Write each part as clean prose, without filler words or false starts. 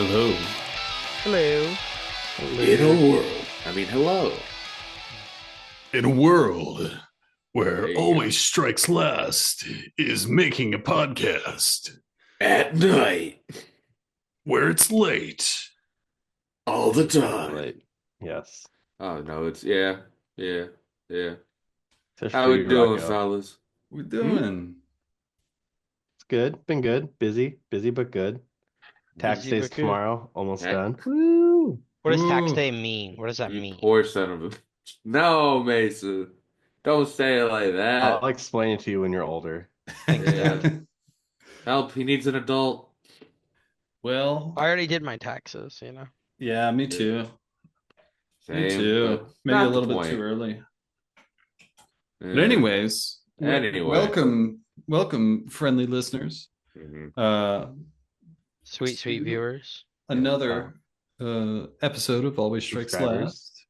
Hello. Hello. In a world. Hello. In a world where There you always strikes last is making a podcast. At night. Where it's late. All the time. Late. Yes. Oh no, it's yeah. Especially How for we you, doing, Rocco. fellas? We're doing. It's good. Been good. Busy but good. Tax Busy day's but good. tomorrow. Almost Heck. done. Woo! What does tax Ooh. day mean? What does that You mean? poor son of a. No, Mason. Don't say it like I'll that. explain it to you when you're older. Thanks, Yeah. Dad. Help, he needs an adult. Well, I already did my taxes, you know. yeah, me too. Me Same, too. but Maybe a not the little bit point. too early. But Yeah. anyways, Anyway. welcome, friendly listeners. Mhm. Sweet To viewers. another episode of Always Strikes Subscribers. Last.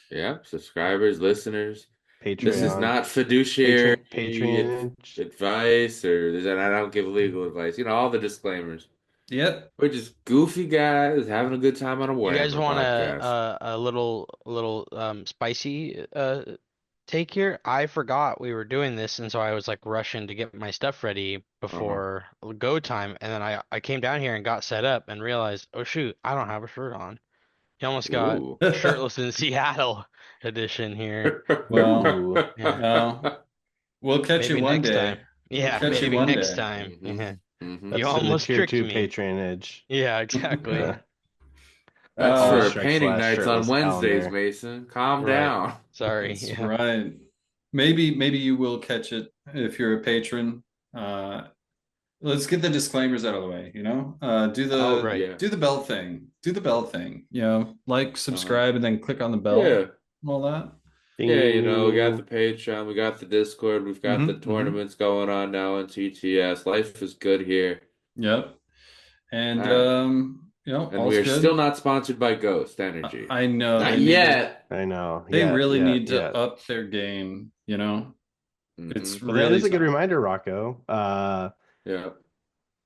Yeah, subscribers, listeners. Patreon. This is not fiduciary Patronage. advice, or I don't give legal advice. You know, all the disclaimers. Yep. We're just goofy guys having a good time on a You guys Warhammer want podcast. a little spicy take here? I forgot we were doing this, and so I was like rushing to get my stuff ready before go time, and then I came down here and got set up and realized, oh shoot, I don't have a shirt on. You almost got Ooh. shirtless in Seattle edition here. Well, Ooh. Yeah. well, we'll catch Maybe you one next day. time. Yeah, catch you maybe one next day. time. Mhm. Yeah. Mhm. That's You in the almost tier tricked 2 me. patronage. Yeah, exactly. That's Always for Strikes painting Last nights on shirtless Wednesdays, calendar. Mason. Calm Right. down. Sorry. That's Yeah. right. Maybe you will catch it if you're a patron. Let's get the disclaimers out of the way, you know? Do Oh, Right. yeah. the bell thing. Do the bell thing. You know, like, subscribe, and then click on the bell Yeah. and all that. Yeah, you know, we got the Ding. Patreon, we got the Discord, we've got the Mhm, mhm. tournaments going on now in TTS. Life is good here. Yep. And you know, And all's we are good. still not sponsored by Ghost Energy. I know Not they need to- yet. I know. They really need to yeah. up their game, you know? Mhm. It's Well, really that is a good time. reminder, Rocco. Yeah.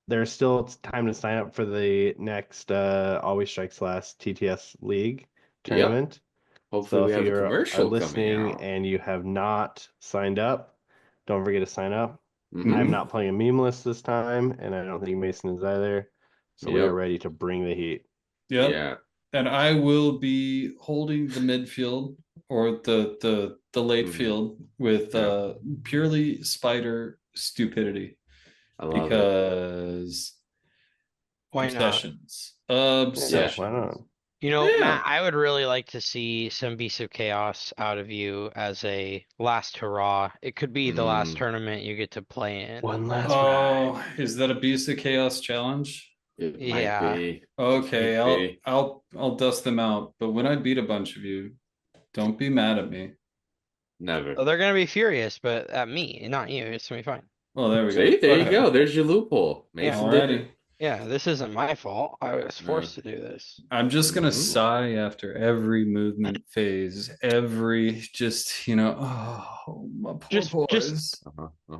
There's still time to sign up for the next Always Strikes Last TTS League tournament. Hopefully So we if have a you are commercial coming listening out. and you have not signed up, don't forget to sign up. Mhm. I'm not playing a meme list this time, and I don't think Mason is either. So we are Yep. ready to bring the heat. Yep. Yeah. And I will be holding the midfield or the late Mhm. field with Yeah. purely spider stupidity I love it. because Why not? obsessions. Yeah, Obsessions. why not? You know, Yeah. Matt, I would really like to see some Beasts of Chaos out of you as a last hurrah. It could be the last Mm. tournament you get to play in. One last Oh, is that a Beast of Chaos challenge? It Yeah. might be. Okay, Maybe. I'll dust them out. But when I beat a bunch of you, don't be mad at me. Never. Oh, they're gonna be furious, but at me, not you. It's gonna be fine. Well, there we go. See, there you Okay. go. There's your loophole. Mason did Alrighty. it. Yeah, this isn't my fault. I was forced to do this. I'm just gonna Mhm. sigh after every movement phase, every just, you know, oh, my poor Just- boys.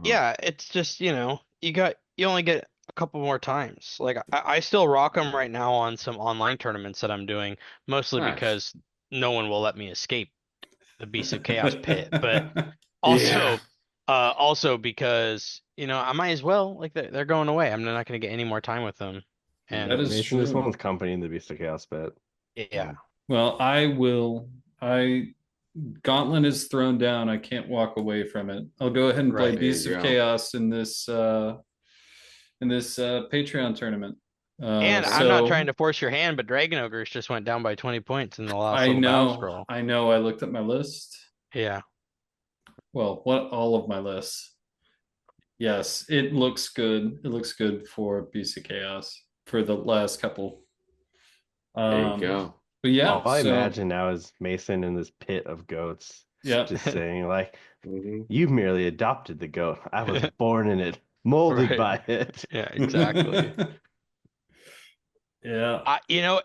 Yeah, it's just, you only get a couple more times. Like I still rock them right now on some online tournaments that I'm doing, mostly Nice. because no one will let me escape the Beast of Chaos pit, but Yeah. also because, I might as well, like they're going away. I'm not gonna get any more time with them. And That is Mason just true. wants company in the Beast of Chaos pit. yeah. Well, Gauntlet is thrown down. I can't walk away from it. I'll go ahead and play Right. There Beasts you of go. Chaos in this Patreon tournament. And I'm not so trying to force your hand, but Dragon Ogres just went down by 20 points in the last I little battle know, scroll. I know. I looked at my list. Yeah. Well, what all of my lists? Yes, it looks good. It looks good for Beast of Chaos for the last couple. There you go. But yeah, All I so imagine now is Mason in this pit of goats, yeah, just saying like, Mhm. "You merely adopted the goat. I was born in it, molded Right. by it." Yeah, exactly. Yeah.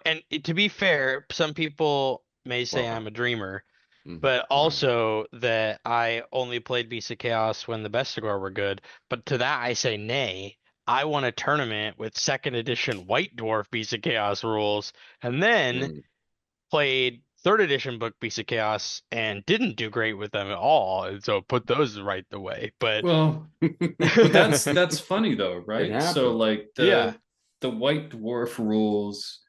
And to be fair, some people may say Well, I'm a dreamer, Mhm. but also that I only played Beast of Chaos when the best score were good. But to that I say nay. I won a tournament with second edition White Dwarf Beast of Chaos rules, and then Mm. played third edition book Beast of Chaos and didn't do great with them at all, and so put those right the way. But Well, but that's funny though, It right? So happened. like yeah, the White Dwarf rules,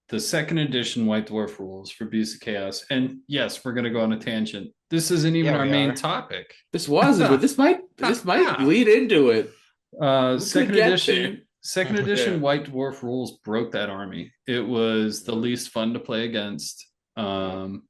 the second edition White Dwarf rules for Beasts of Chaos, and yes, we're gonna go on a tangent. This isn't even yeah, our we main are. topic. This wasn't, but this might lead into it. We could Second get there. edition, second Yeah. edition White Dwarf rules broke that army. It was the least fun to play against. Um, Oh,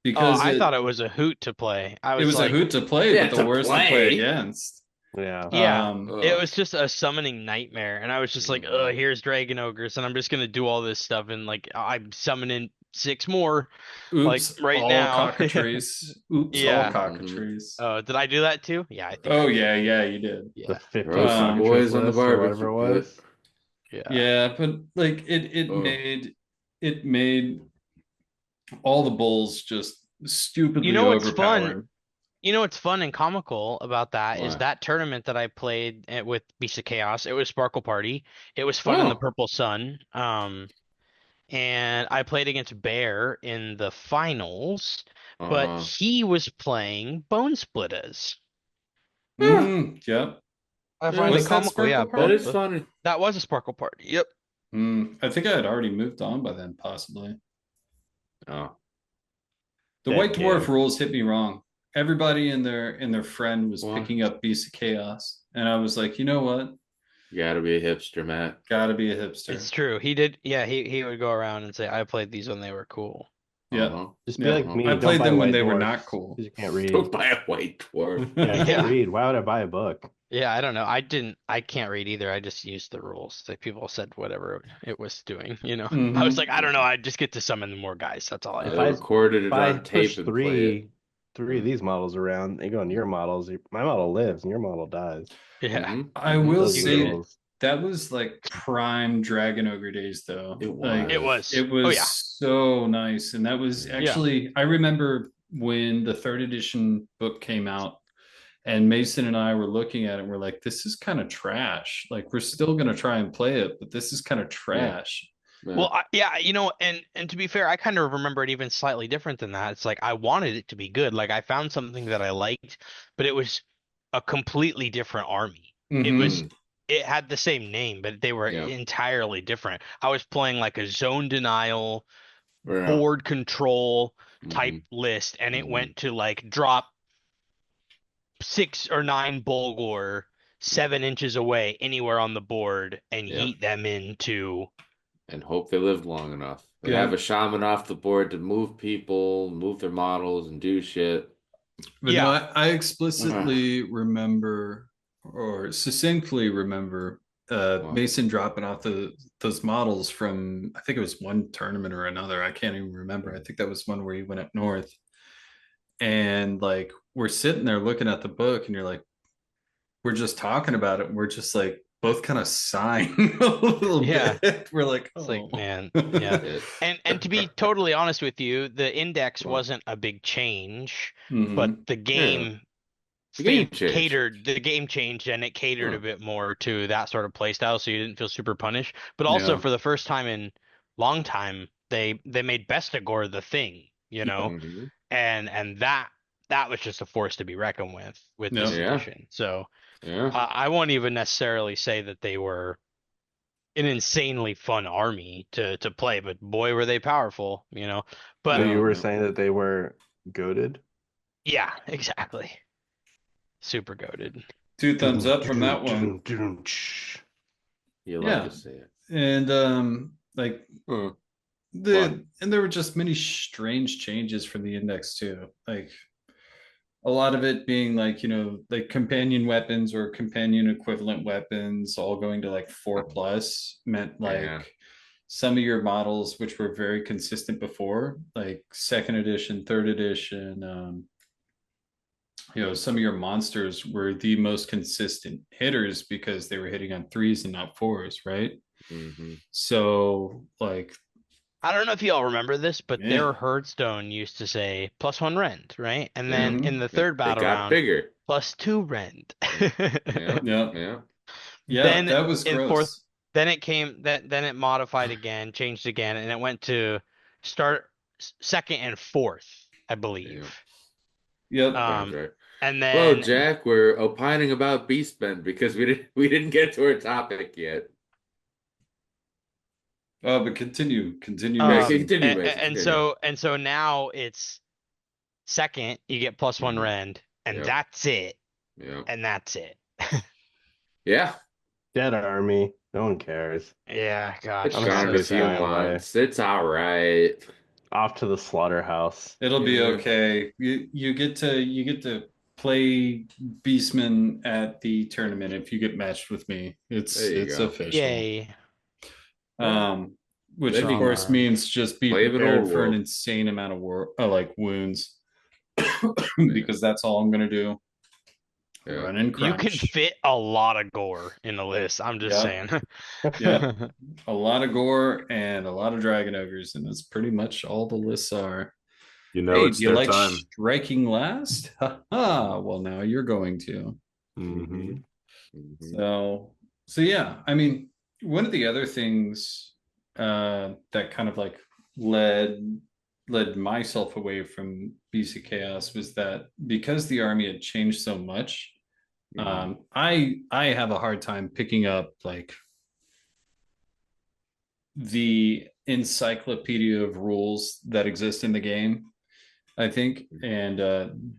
because I thought it it was a hoot to play. I it was was a like, hoot to play, Yeah, but the to worst to play play. against. Yeah. yeah, it Ugh. was just a summoning nightmare, and I was just like, here's Dragon Ogres, and I'm just gonna do all this stuff, and like I'm summoning 6 more, like Oops, right all now. cockatrices. Oops, all Yeah. Mhm. cockatrices. Oh, did I do that too? Yeah, I think I Oh did. yeah, yeah, you did. The Yeah. 50 Throw some cockatrice boys on the list or whatever barbecue it was. pit. Yeah. Yeah, but like Ugh. it made all the bulls just You stupidly know what's fun? overpowered. You know what's fun and comical about that is Why? that tournament that I played with Beast of Chaos. It was Sparkle Party. It was fun in the Oh. Purple Sun. And I played against Bear in the finals, but Uh-huh. he was playing Bone Splitters. Yeah, Yep. I yeah, find it Was that comical. Yeah, Sparkle that both Party? is funny. that was a Sparkle Party. Yep. I think I had already moved on by then, possibly. Oh, The Dead White Dwarf game. rules hit me wrong. Everybody and their friend was what? picking up Beast of Chaos, and I was like, you know what? You gotta be a hipster, Matt. Gotta be a hipster. It's true. He did. Yeah, he would go around and say, "I played these when they were cool." Yeah, Uh-huh. Just be yeah. like Uh-huh. me. I Don't played buy them when White they were Dwarfs not cool. because you can't read. Don't buy a white dwarf. Yeah, I can't Yeah. read. Why would I buy a book? Yeah, I don't know. I can't read either. I just used the rules. Like people said whatever it was doing, you know. I was like, I don't know, I just get to summon more guys. That's all I If They do. recorded if it I on tape push and play it. three of these models around, they go in your models. My model lives and your model dies. Yeah. I will Those are the say rules. that was like prime Dragon Ogre days, though. It Like It was. was. it Oh was yeah. so nice, and that was Yeah. actually I remember when the third edition book came out, and Mason and I were looking at it, and we're like, "This is kind of trash. Like we're still gonna try and play it, but this is kind of Yeah. trash." Yeah. Well, yeah, you know, and to be fair, I kind of remember it even slightly different than that. It's like I wanted it to be good. Like I found something that I liked, but it was a completely different army. It was Mm. it had the same name, but they were Yeah. entirely different. I was playing like a zone denial, Yeah. board control type Mhm. list, and it Mhm. went to like drop 6 or 9 Bulgor 7 inches away anywhere on the board and Yeah. yeet them into. And hope they lived long enough. They Yeah. have a shaman off the board to move people, move their models, and do shit. But Yeah. no, I explicitly remember or succinctly remember Wow. Mason dropping off those models from I think it was one tournament or another. I can't even remember. I think that was one where he went up north. And like we're sitting there looking at the book, and you're like, we're just talking about it, and we're just like both kind of sighing a little Yeah. bit. We're like, It's oh. like, man, yeah. It- And to be totally honest with you, the index Wow. wasn't a big change, Mhm. but the Yeah. game The game changed. the game changed and it catered Huh. a bit more to that sort of play style, so you didn't feel super punished. But also Yeah. for the first time in long time, they made Bestigor the thing, you know, Mhm. and that was just a force to be reckoned with this Yeah. edition. So Yeah. I won't even necessarily say that they were an insanely fun army to play, but boy were they powerful, you know. So But you were Yeah. saying that they were goated? yeah, exactly. Super goated. 2 thumbs up from that one. You Yeah. love to see it. And like Huh. and there were just many strange changes from the index too. Like a lot of it being like, like companion weapons or companion equivalent weapons all going to like 4+ meant like Yeah. some of your models, which were very consistent before, like second edition, third edition, some of your monsters were the most consistent hitters because they were hitting on 3s and not 4s, right? Mm-hmm. So like I don't know if y'all remember this, but man. their Hearthstone used to say +1 rend, right? And then Mhm. in the third They battle got round, bigger. +2 rend. Yeah. Yeah. Yeah. Yeah, Then that was in fourth, gross. then it modified again, changed again, and it went to start second and fourth, I believe. Yeah, Yep. sounds Um, right. and Well, then Jack, we're opining about Beastmen because we didn't get to our topic yet. But continue, Yeah, Mason. continue, Mason. Continue. and so now it's second, you get +1 Mhm. rend, and Yep. that's it. Yep. And that's it. Yeah. Dead army. No one cares. Yeah, gosh, It's I'm gone so in a happy it's few going sad. away. months. It's all right. Off to the slaughterhouse. It'll be Yeah. okay. You get to play Beastman at the tournament if you get matched with me. There you It's go. official. Yay. Yeah. Which Then of you can course Drama. means just be play an prepared old for an world. insane amount of like wounds, Yeah. because that's all I'm gonna do. Yeah. Run and You can crunch. fit a lot of gore in the list. I'm just Yeah, saying. yeah. A lot of gore and a lot of dragon ogres, and that's pretty much all the lists are. You know, Hey, do it's you their like time. striking last? Ha ha. Well, now you're going to. Hmm. Mhm. So yeah, I mean, one of the other things that kind of like led myself away from BC Chaos was that because the army had changed so much, Mhm. I have a hard time picking up like the encyclopedia of rules that exist in the game. I think, and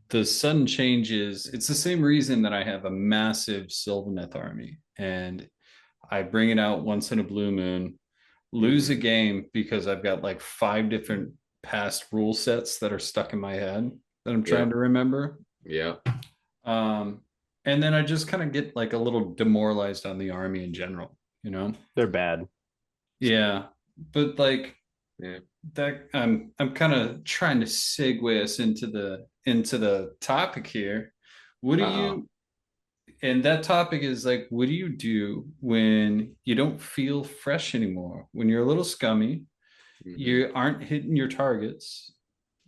the sudden changes. It's the same reason that I have a massive Sylvaneth army, and I bring it out once in a blue moon, lose a Mhm. game because I've got like 5 different past rule sets that are stuck in my head that I'm trying Yep. to remember. Yep. Um, and then I just kind of get like a little demoralized on the army in general, you know? They're bad. Yeah. But like Yeah. that I'm kind of trying to segue us into the topic here. What do Uh-oh. you and that topic is like, what do you do when you don't feel fresh anymore? When you're a little scummy, Mhm. you aren't hitting your targets,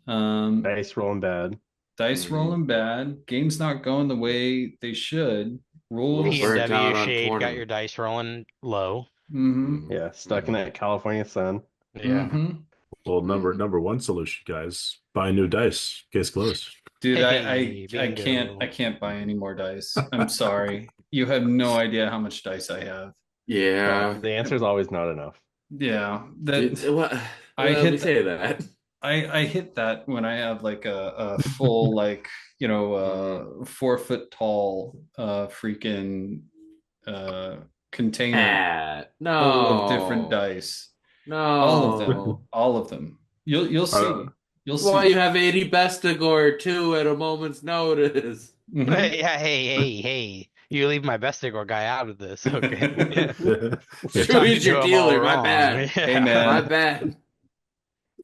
um, Dice rolling bad. dice Mhm. rolling bad, game's not going the way they should, A little rules. burnt P&W out on Shade got 20. your dice rolling low. Mm-hmm. Mhm. Yeah, stuck in Mhm. that California sun. Yeah. Mm-hmm. Well, Mhm. number one solution, guys, buy new dice. Case closed. Dude, Hey, I bingo. can't buy any more dice. I'm sorry. You have no idea how much dice I have. Well, Yeah. the answer is always not enough. Yeah, that Well, I well, we hit say that. I hit that when I have like a full like 4 foot tall freaking uh container Pat. full of different No. dice. No. All of them. You'll Uh, see. You'll That's why you see. have 80 Bestigor too at a moment's notice. Hmm. Yeah, hey. You leave my Bestigor guy out of this. Okay. You're True, talking he's your to him all dealer. My wrong. bad. Hey My man, bad.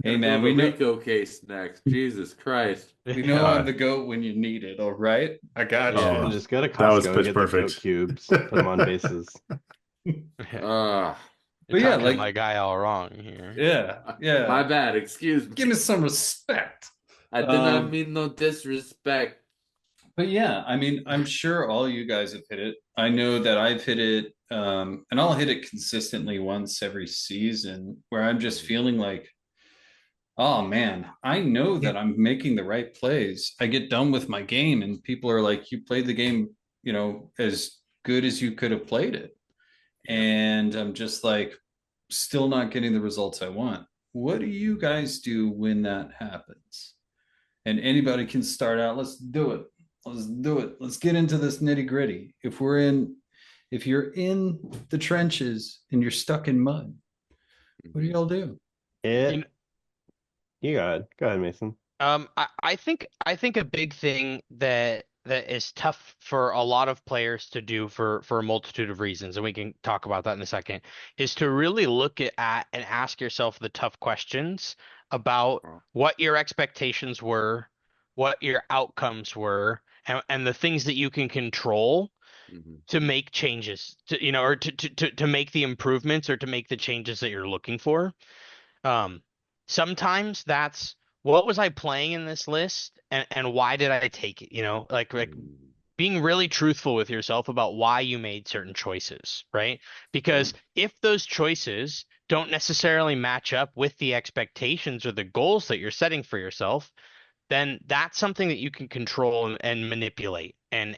hey Gotta man, build a Rico case next. Jesus Christ. we know Yeah. I'm uh, the goat when you need it. All right, I got Yeah, oh, you. just go to that was Costco and pitch get the goat perfect. cubes, put them on bases. Uh, You're But yeah, talking to like my guy all wrong here. my yeah. bad. Excuse Give me. me some respect. I did not Um, mean no disrespect. but yeah, I mean, I'm sure all you guys have hit it. I know that I've hit it, and I'll hit it consistently once every season where I'm just feeling like, oh man, I know that I'm making the right plays. I get done with my game, and people are like, you played the game, as good as you could have played it. Yeah. And I'm just like, still not getting the results I want. What do you guys do when that happens? And anybody can start out. Let's do it. Let's do it. Let's get into this nitty gritty. If you're in the trenches and you're stuck in mud, what do Mhm. y'all do? You You go ahead, Mason. I think a big thing that is tough for a lot of players to do for a multitude of reasons, and we can talk about that in a second, is to really look at and ask yourself the tough questions about Oh. what your expectations were, what your outcomes were, and the things that you can control Mhm. to make changes or to make the improvements or to make the changes that you're looking for. Um, Sometimes that's what was I playing in this list and why did I take it? Like Mhm. being really truthful with yourself about why you made certain choices, right? Because if those choices don't necessarily match up with the expectations or the goals that you're setting for yourself, then that's something that you can control and manipulate and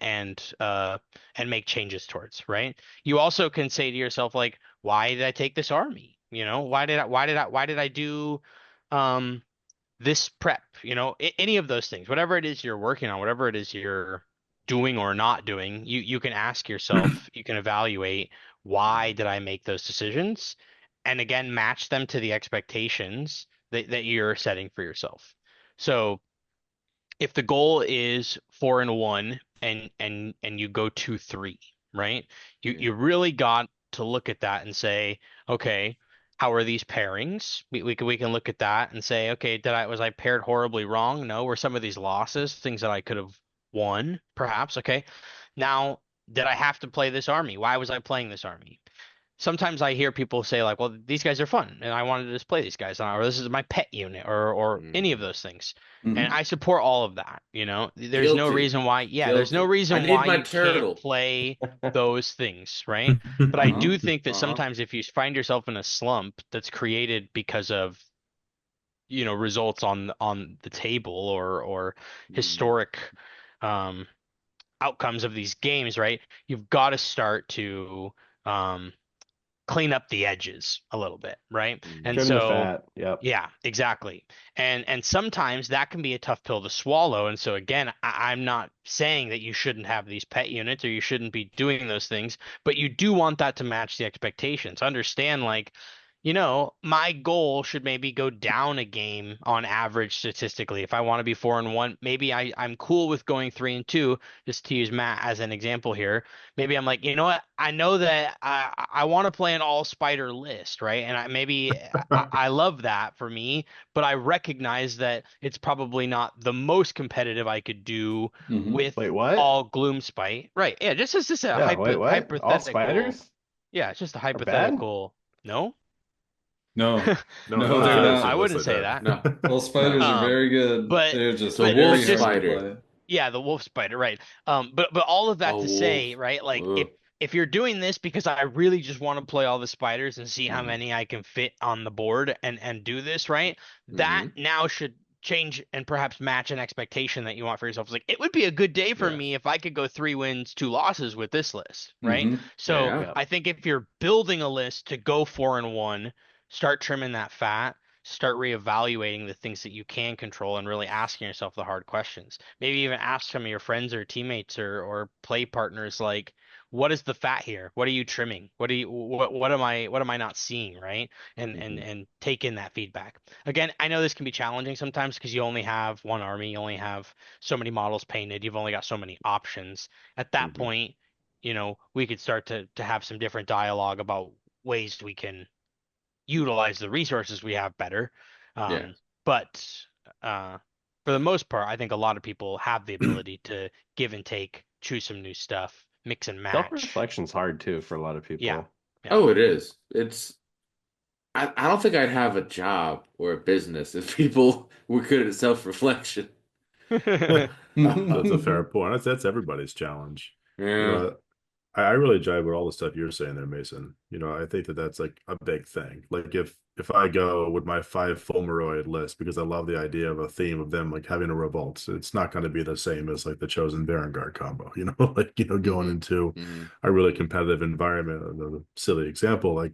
make changes towards, right? You also can say to yourself like, why did I take this army? You know, why did I do um this prep? You know, any of those things, whatever it is you're working on, whatever it is you're doing or not doing, you can ask yourself, you can evaluate why did I make those decisions? And again, match them to the expectations that you're setting for yourself. So if the goal is 4-1 and you go 2-3, right? You really got to look at that and say, okay, how are these pairings? We can look at that and say, okay, was I paired horribly wrong? No. Were some of these losses things that I could have won, perhaps? Okay. Now, did I have to play this army? Why was I playing this army? Sometimes I hear people say like, well, these guys are fun and I wanted to just play these guys, or this is my pet unit, or any of those things. And I support all of that, you know. There's no Guilty. reason why, yeah, there's no Guilty. I reason need why my you can't turtle. play those things, right? But I do think that sometimes if you find yourself in a slump that's created because of, you know, results on the table or historic um outcomes of these games, right? You've got to start to um clean up the edges a little bit, right? And Trim the so, fat. Yep. yeah, exactly. And sometimes that can be a tough pill to swallow. And so again, I'm not saying that you shouldn't have these pet units or you shouldn't be doing those things, but you do want that to match the expectations. Understand, like, you know, my goal should maybe go down a game on average statistically. If I want to be 4-1, maybe I'm cool with going 3-2, just to use Matt as an example here. Maybe I'm like, you know what? I know that I want to play an all spider list, right? And I love that for me, but I recognize that it's probably not the most competitive I could do with Wait, what? all gloom spite. Right. Yeah, just a Yeah, wait, what? All hypothetical. spiders Yeah, it's just a are bad? hypothetical. No? No, No, no, no, they're spiders I are not. list wouldn't like say that. that. No, Well, no. spiders are very good. But They're just The but wolf very just hard to spider. play. yeah, the wolf spider, right. But all of that A to wolf. say, right, like Ugh. if you're doing this because I really just want to play all the spiders and see how many I can fit on the board and do this, right? That Mm-hmm. now should change and perhaps match an expectation that you want for yourself. It's like it would be a good day for me Yes. if I could go 3 wins, 2 losses with this list, right? Hmm. So Yeah. Yep. I think if you're building a list to go 4-1, start trimming that fat, start reevaluating the things that you can control and really asking yourself the hard questions. Maybe even ask some of your friends or teammates or play partners like, what is the fat here? What are you trimming? What am I not seeing, right? And take in that feedback. Again, I know this can be challenging sometimes because you only have one army, you only have so many models painted, you've only got so many options. At that point, you know, we could start to have some different dialogue about ways we can utilize the resources we have better. Yeah. But uh, for the most part, I think a lot of people have the ability to give and take, choose some new stuff, mix and match. Self-reflection's hard too for a lot of Yeah. people. Yeah. Oh, it is. I don't think I'd have a job or a business if people were good at self-reflection. That's a fair point. That's everybody's challenge. You Yeah. know, I really jive with all the stuff you're saying there, Mason. You know, I think that that's like a big thing. Like if I go with my 5 Fulmeroid list because I love the idea of a theme of them like having a revolt, it's not going to be the same as like the Chosen Varangard combo. You know, like going into Mm-hmm. a really competitive environment. A silly example, like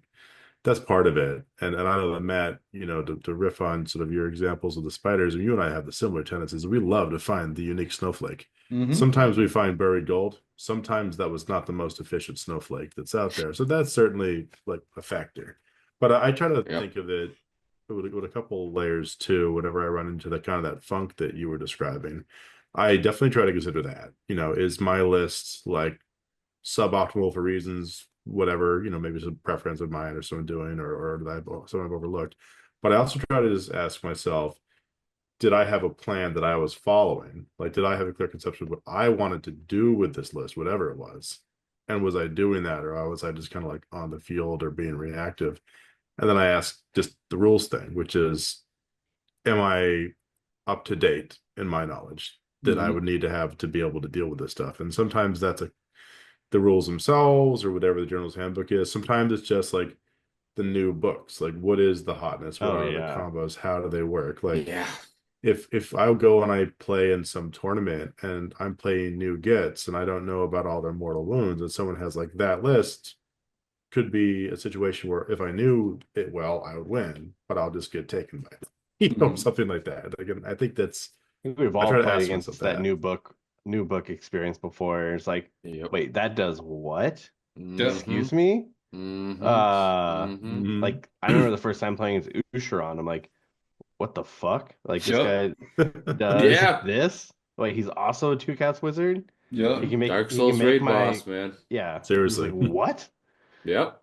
that's part of it. And I know that Matt, to riff on sort of your examples of the spiders, and you and I have the similar tendencies. We love to find the unique snowflake. Hmm. Sometimes we find buried gold. Sometimes that was not the most efficient snowflake that's out there. So that's certainly like a factor. But I try to Yep. think of it with a couple layers too, whenever I run into that kind of that funk that you were describing. I definitely try to consider that. Is my list like suboptimal for reasons, whatever, maybe some preference of mine or someone doing or that someone I've overlooked. But I also try to just ask myself, did I have a plan that I was following? Like, did I have a clear conception of what I wanted to do with this list, whatever it was? And was I doing that, or was I just kind of like on the field or being reactive? And then I ask just the rules thing, which is, am I up to date in my knowledge? that I Mhm. would need to have to be able to deal with this stuff. And sometimes that's the rules themselves or whatever the journal's handbook is. Sometimes it's just like the new books. Like, what is the hotness? What Oh are the yeah. combos? How do they work? Like, Yeah. if I go and I play in some tournament and I'm playing new gets and I don't know about all their mortal wounds, and someone has like that list, could be a situation where if I knew it well, I would win, but I'll just get taken by it. Mhm. Something like that. Again, I think that's I think we've I all try to played ask myself against that that. new book experience before. It's like, Yep. wait, that does what? Yeah. Excuse me? Mm-hmm. Uh, Mm-hmm. Mhm. like I remember the first time playing as Usheron, I'm like, what the fuck? Like this Yep. guy does Yeah. this? Wait, he's also a two cats wizard? Yep. Dark He can Souls make raid my boss, man. yeah. I was like, Seriously. what? Yep.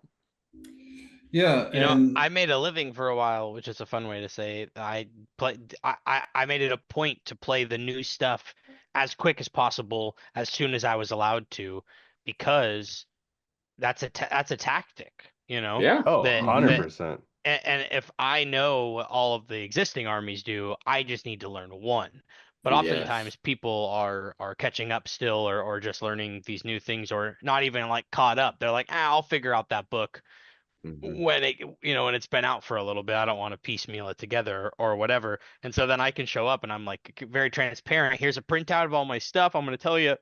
Yeah. You know, And I made a living for a while, which is a fun way to say it. I made it a point to play the new stuff as quick as possible as soon as I was allowed to, because that's a tactic, you know, Yeah. Oh, that Mhm. 100%. and if I know what all of the existing armies do, I just need to learn one. But Yes. oftentimes people are catching up still, or just learning these new things, or not even like caught up. They're like, I'll figure out that book Mm-hmm. when when it's been out for a little bit. I don't want to piecemeal it together or whatever. And so then I can show up and I'm like very transparent. Here's a printout of all my stuff. I'm going to tell you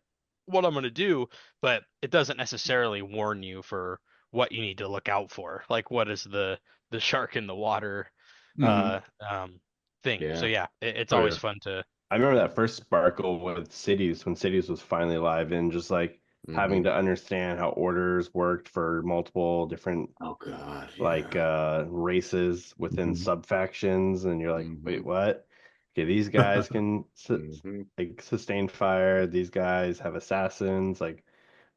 what I'm going to do, but it doesn't necessarily warn you for what you need to look out for. Like, what is the shark in the water Mhm. uh um thing. So Yeah. yeah, it's Oh always yeah. fun to I remember that first sparkle with Cities when Cities was finally live and just like having Mm-hmm. to understand how orders worked for multiple different Oh God. like Yeah. races within Mhm. sub factions, and you're like, Mm-hmm. wait, what? Okay, these guys can Mm-hmm. like sustain fire. These guys have assassins. Like,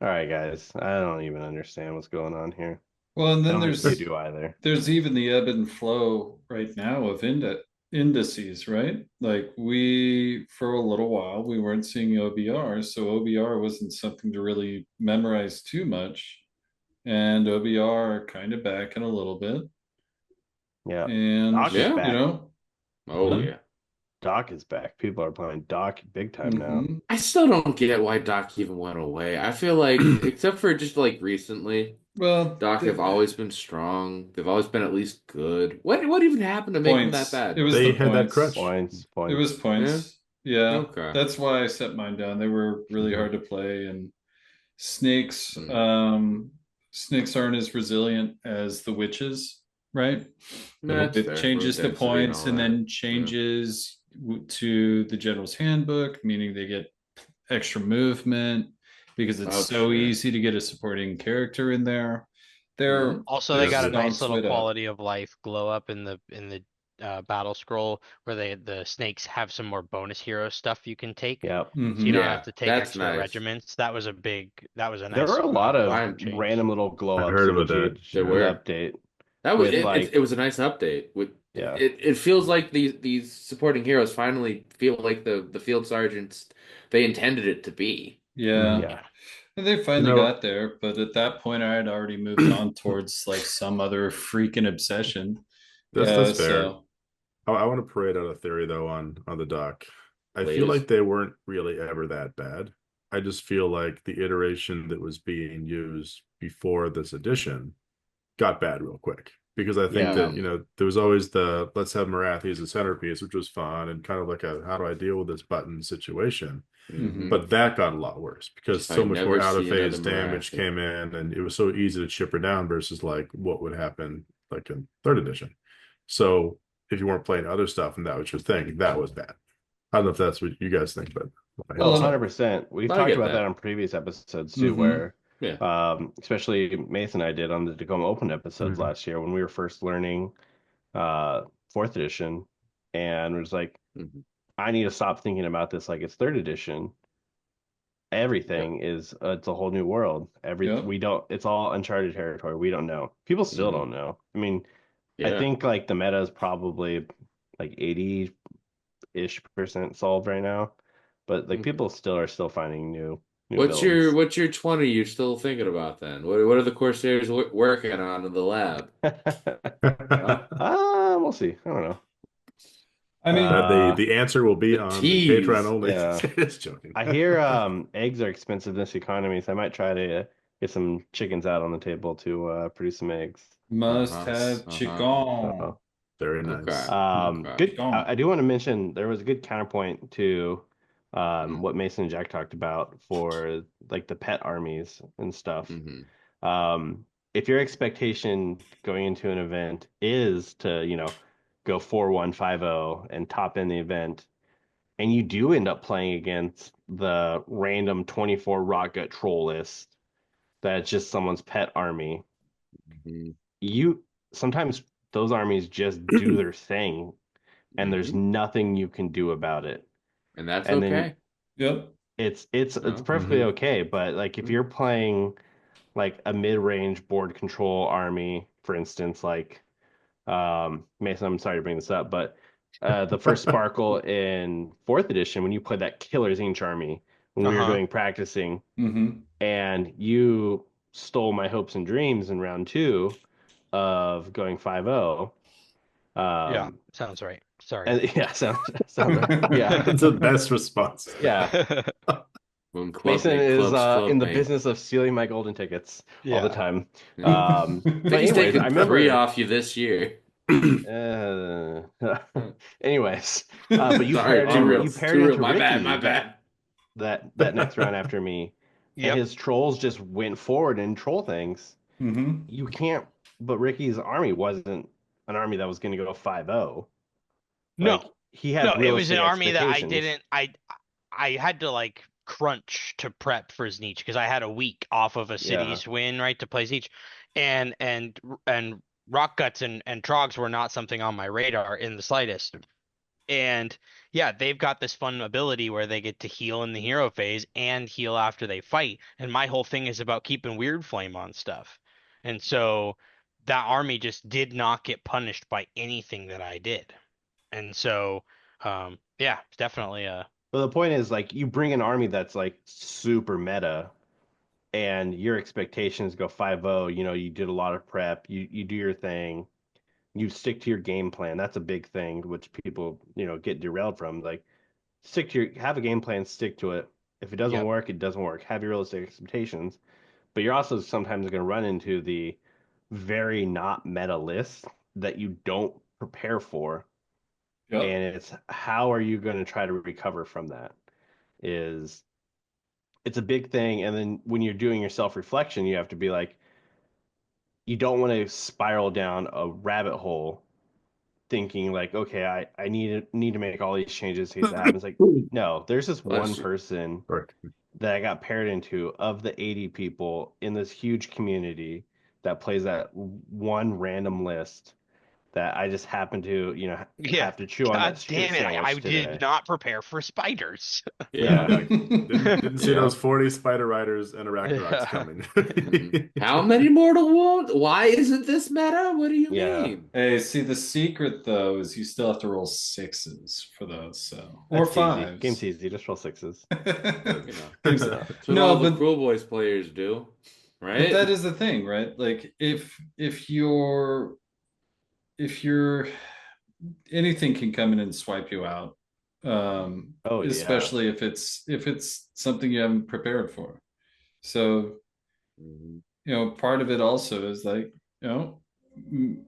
all right, guys, I don't even understand what's going on here. Well, and I then don't think you do either. there's even the ebb and flow right now of indices, right? Like we for a little while we weren't seeing OBR, so OBR wasn't something to really memorize too much, and OBR kind of back in a little bit, Yeah, and Doc is Yeah. you back. know, Oh Mhm. yeah. Doc is back. People are playing Doc big time now. mhm. I still don't get why Doc even went away. I feel like, except for just like recently, Well, Doc have always been strong. They've always been at least good. What even happened to make them that points. It bad? was They the had that points. crutch. It was Points. Yeah. points. Yeah, Okay. that's why I set mine down. They were really Mhm. hard to play, and snakes Hmm. snakes aren't as resilient as the witches, right? That's It fair. Road changes the density and points all and that. then Yeah. changes to the general's handbook, meaning they get extra movement because it's Oh so sure. easy to get a supporting character in there. Hmm. They're Also, they Yes. got a Yeah. nice stonks little wit up. quality of life glow up in the battle scroll, where the snakes have some more bonus hero stuff you can take, Yep. so you don't Mm-hmm. have Yeah, to take that's extra nice. regiments. That was a There were nice a lot of change. random little glow I ups heard in the about that. GH There in the Yeah. were. update That was with it. It like was a nice update. With yeah. it feels like these supporting heroes finally feel like the field sergeants they intended it to be. Yeah. Mhm. Yeah. And they You finally know, got there, but at that point I had already moved on towards like some other freaking obsession. that's Yeah, fair. so I want to parade out a theory though on the dock. I feel Please. like they weren't really ever that bad. I just feel like the iteration that was being used before this edition got bad real quick. Because I think Yeah. that, there was always the let's have Marathi as a centerpiece, which was fun and kind of like a how do I deal with this button situation. Hmm. mhm. But that got a lot worse because If I so much more never out of see another phase damage Marathi. came in and it was so easy to chip her down versus like what would happen like in third edition. So if you weren't playing other stuff and that was your thing, that was bad. I don't know if that's what you guys think, but I Oh, have to say. Well, 100%. We've I talked get about that that. on previous episodes too, mhm. where Yeah. especially Mason and I did on the Tacoma Open episodes Mhm. last year when we were first learning fourth edition, and it was like, Hmm. I need to stop thinking about this like it's third edition. Yep. Everything is it's a whole new world. Yep. We don't it's all uncharted territory. We don't know. People still Hmm. don't know. I mean, I Yeah. think like the meta is probably like 80-ish% solved right now. But like Okay. people still are still finding new villains. What's your 20 you're still thinking about then? What are the Corsairs working on in the lab? Huh? We'll see. I don't know. I mean, The answer will be The on the tease. Patreon only. Yeah. Just joking. I hear eggs are expensive in this economy, so I might try to get some chickens out on the table to produce some eggs. must have chicken. So, Very Okay. nice. Okay. good. Chicken. I do want to mention there was a good counterpoint to Mm. what Mason and Jack talked about for like the pet armies and stuff. hmm If your expectation going into an event is to, go 4-1-5-0 and top in the event, and you do end up playing against the random 24 rock gut troll list that's just someone's pet army, hmm you sometimes those armies just do their thing and there's hmm nothing you can do about it. And that's And then okay. Yep. it's No? perfectly okay, but like if you're playing like a mid-range board control army, for instance, like Mason, I'm sorry to bring this up, but the first Sparkle in fourth edition, when you played that Killer Zinch army, when we were Uh-huh. doing practicing, Mm-hmm. and you stole my hopes and dreams in round two of going 5-0. Yeah, Um, sounds right. Sorry. and yeah, sounds right. Yeah, That's the best response. yeah. When club Mason mate, is clubs in club the mate. business of stealing my golden tickets all the Yeah. time. Yeah. I But think he's anyways, I taken 3 remember. off you this year. Uh, anyways, but you Sorry, paired too in real. you paired Too real. into My bad, Ricky my bad. that next round after me, and Yep. his trolls just went forward and troll things. Mm-hmm. You can't. But Ricky's army wasn't an army that was going to go 5-0. No, Like he no, had it was an realistic army that expectations. I had to like crunch to prep for Zneach because I had a week off of a Yeah, city's win, right, to play Zneach. And rock guts and trogs were not something on my radar in the slightest. And yeah, they've got this fun ability where they get to heal in the hero phase and heal after they fight. And my whole thing is about keeping weird flame on stuff. And so that army just did not get punished by anything that I did. And so yeah, definitely but the point is like you bring an army that's like super meta, and your expectations go 5-0. You did a lot of prep. You do your thing. You stick to your game plan. That's a big thing, which people, get derailed from. Like, have a game plan, stick to it. If it doesn't yep. work, it doesn't work. Have your realistic expectations. But you're also sometimes going to run into the very not meta list that you don't prepare for. Yep. And it's how are you going to try to recover from that? Is it's a big thing. And then when you're doing your self-reflection, you have to be like, you don't want to spiral down a rabbit hole thinking like, okay, I need to make all these changes to get that happens. Like, no, there's this one Bless you. person Right. that I got paired into of the 80 people in this huge community that plays that one random list that I just happen to, Yeah. have to chew on that God shit damn it. I sandwich did today. not prepare for spiders. Yeah. Yeah. Didn't see Yeah. those 40 spider riders and arachnoids Yeah. coming. How many mortal wounds? Why isn't this meta? What do you Yeah. mean? Hey, see, the secret though is you still have to roll sixes for those, so or That's easy. Game's fives. easy. Just roll sixes. You know, Games- that's what no, all the but Cruel Boys players do, but right? that is the thing, right? Like if you're anything can come in and swipe you out. Oh yeah. Especially if it's something you haven't prepared for. So, Mhm. part of it also is like, m-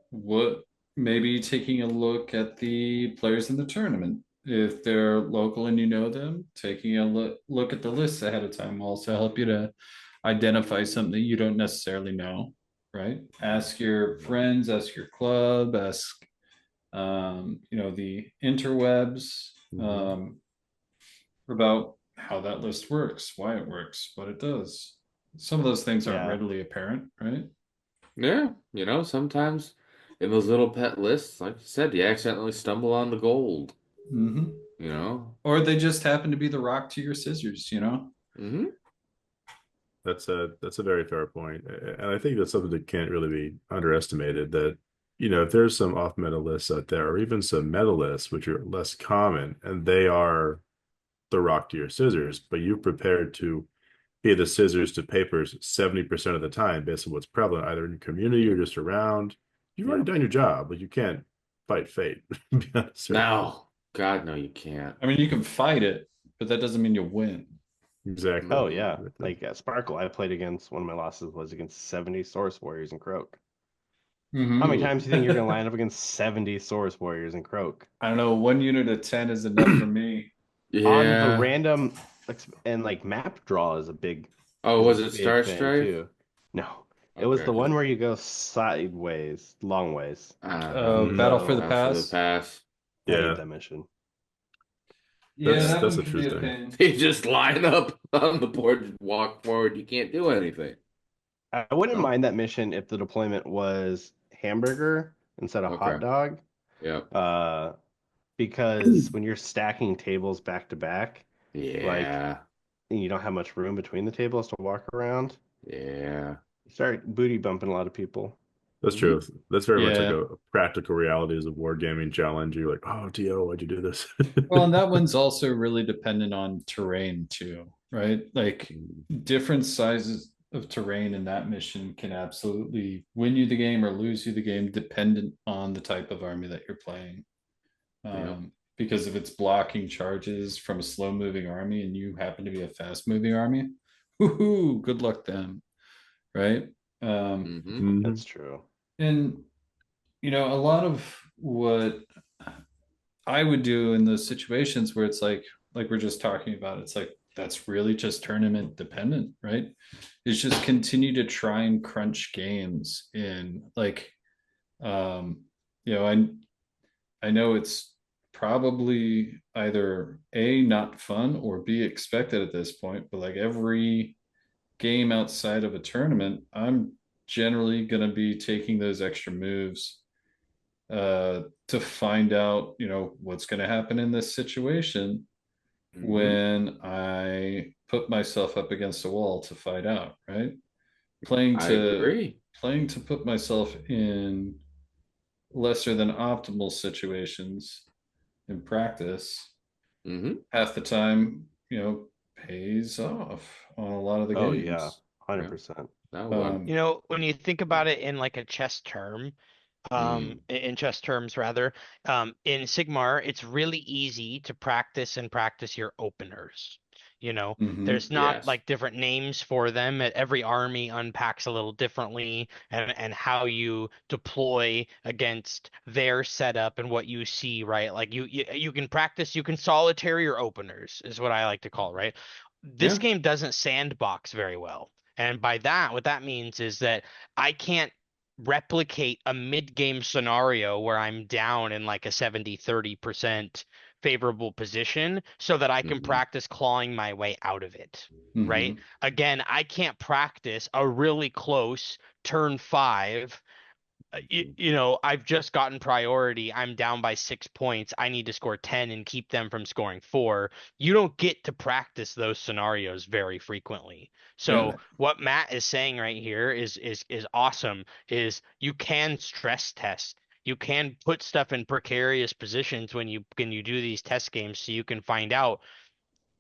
what maybe taking a look at the players in the tournament. If they're local and you know them, taking a look at the lists ahead of time will also help you to identify something you don't necessarily know, right? Ask your friends, ask your club, ask the interwebs Mhm. about how that list works, why it works, what it does. Some of those things aren't Yeah. readily apparent, right? Yeah, sometimes in those little pet lists, like you said, you accidentally stumble on the gold, Mm-hmm. you know? Or they just happen to be the rock to your scissors. hmm That's a very fair point. And I think that's something that can't really be underestimated that, if there's some off meta lists out there, or even some meta lists, which are less common, and they are the rock to your scissors, but you've prepared to be the scissors to papers 70% of the time based on what's prevalent, either in your community or just around, you've already Yeah. done your job. Like you can't fight fate. To be honest with you. No, God, no, you can't. I mean, you can fight it, but that doesn't mean you win. Exactly. Oh yeah, Exactly. like Sparkle. I played against one of my losses was against 70 Source Warriors in Croak. How many Ooh. times do you think you're gonna line up against 70 Source Warriors in Croak? I don't know. 1 unit of 10 is enough for me. On the Yeah. random and like map draw Oh, is a was it big Star thing Strife? too. No, it was Okay, the one 'cause where you go sideways, long ways. I don't know. Battle for So the Battle for the Pass. Pass. I hate Yeah, that mission. Yeah, Yeah. that that's one a can true be a thing. pain. They just line up on the board, and walk forward. You can't do anything. I wouldn't No. mind that mission if the deployment was hamburger instead of hot Okay. dog. Yep. Because when you're stacking tables back to back, like Yeah. and you don't have much room between the tables to walk around, Yeah. you start booty bumping a lot of people. That's Hmm. true. That's very much like Yeah. a practical reality as a wargaming challenge. You're like, oh, TO, why'd you do this? Well, and that one's also really dependent on terrain too, right? Like different sizes of terrain in that mission can absolutely win you the game or lose you the game, dependent on the type of army that you're playing. Yep. Because if it's blocking charges from a slow moving army and you happen to be a fast moving army, woohoo, good luck them, right? Hmm. That's true. And a lot of what I would do in those situations where it's like we're just talking about, it's like that's really just tournament dependent, right? Is just continue to try and crunch games in like um you know, I know it's probably either A, not fun, or B, expected at this point, but like every game outside of a tournament, I'm generally going to be taking those extra moves to find out, what's going to happen in this situation Hmm. when I put myself up against a wall to fight out, right? Playing I to agree. playing to put myself in lesser than optimal situations in practice Hmm. half the time, pays off on a lot of the Oh yeah, games. Yeah. 100%. That one. Um, When you think about it in like a chess term, Mm. in chess terms rather, in Sigmar, it's really easy to practice and practice your openers. mhm. There's not Yes. like different names for them. Every army unpacks a little differently, and how you deploy against their setup and what you see, right? Like you can practice, you can solitaire your openers, is what I like to call, right? This Yeah. game doesn't sandbox very well. And by that, what that means is that I can't replicate a mid-game scenario where I'm down in like a 70-30% favorable position so that I can Hmm. practice clawing my way out of it. Right? Mhm. Again, I can't practice a really close turn 5. I've just gotten priority. I'm down by 6 points. I need to score 10 and keep them from scoring 4. You don't get to practice those scenarios very frequently. Yeah. So what Matt is saying right here is awesome. Is you can stress test. You can put stuff in precarious positions when you do these test games so you can find out